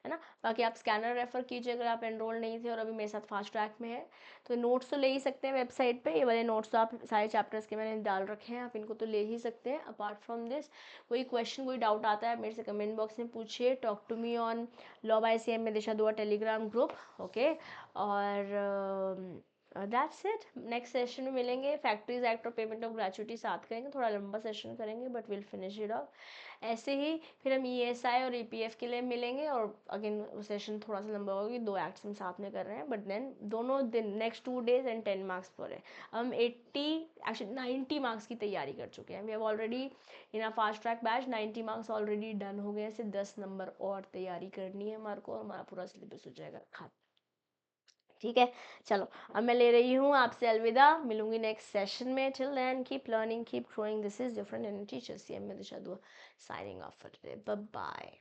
है ना। बाकी आप स्कैनर रेफर कीजिए अगर आप एनरोल नहीं थे और अभी मेरे साथ फास्ट ट्रैक में है, तो नोट्स तो ले ही सकते हैं वेबसाइट पे। ये वाले नोट्स तो आप सारे चैप्टर्स के मैंने डाल रखे हैं, आप इनको तो ले ही सकते हैं। अपार्ट फ्रॉम दिस कोई क्वेश्चन कोई डाउट आता है मेरे से कमेंट बॉक्स में पूछिए। Talk to me on law by CM ma'am Disha Dua Telegram group, okay. और दैट्स इट। नेक्स्ट सेशन में मिलेंगे, फैक्ट्रीज एक्ट और पेमेंट ऑफ ग्रेचुइटी साथ करेंगे, थोड़ा लंबा सेशन करेंगे but will finish it off. ऐसे ही फिर हम ईएसआई और ईपीएफ के लिए मिलेंगे और अगेन सेशन थोड़ा सा लंबा होगा, 2 एक्ट्स हम साथ में कर रहे हैं, बट देन दोनों दिन नेक्स्ट 2 days एंड 10 मार्क्स पर है। हम 80 एक्चुअली 90 मार्क्स की तैयारी कर चुके हैं। We have already in our fast track batch 90 marks already done हो गए हैं, सिर्फ 10 नंबर और तैयारी करनी है हमारे को और हमारा पूरा सिलेबस हो जाएगा खत्म। ठीक है, चलो अब मैं ले रही हूँ आपसे अलविदा, मिलूंगी नेक्स्ट सेशन में। Till then keep learning, keep growing. This is your friend and teacher CM ma'am Disha Dua, signing off for today. Bye bye.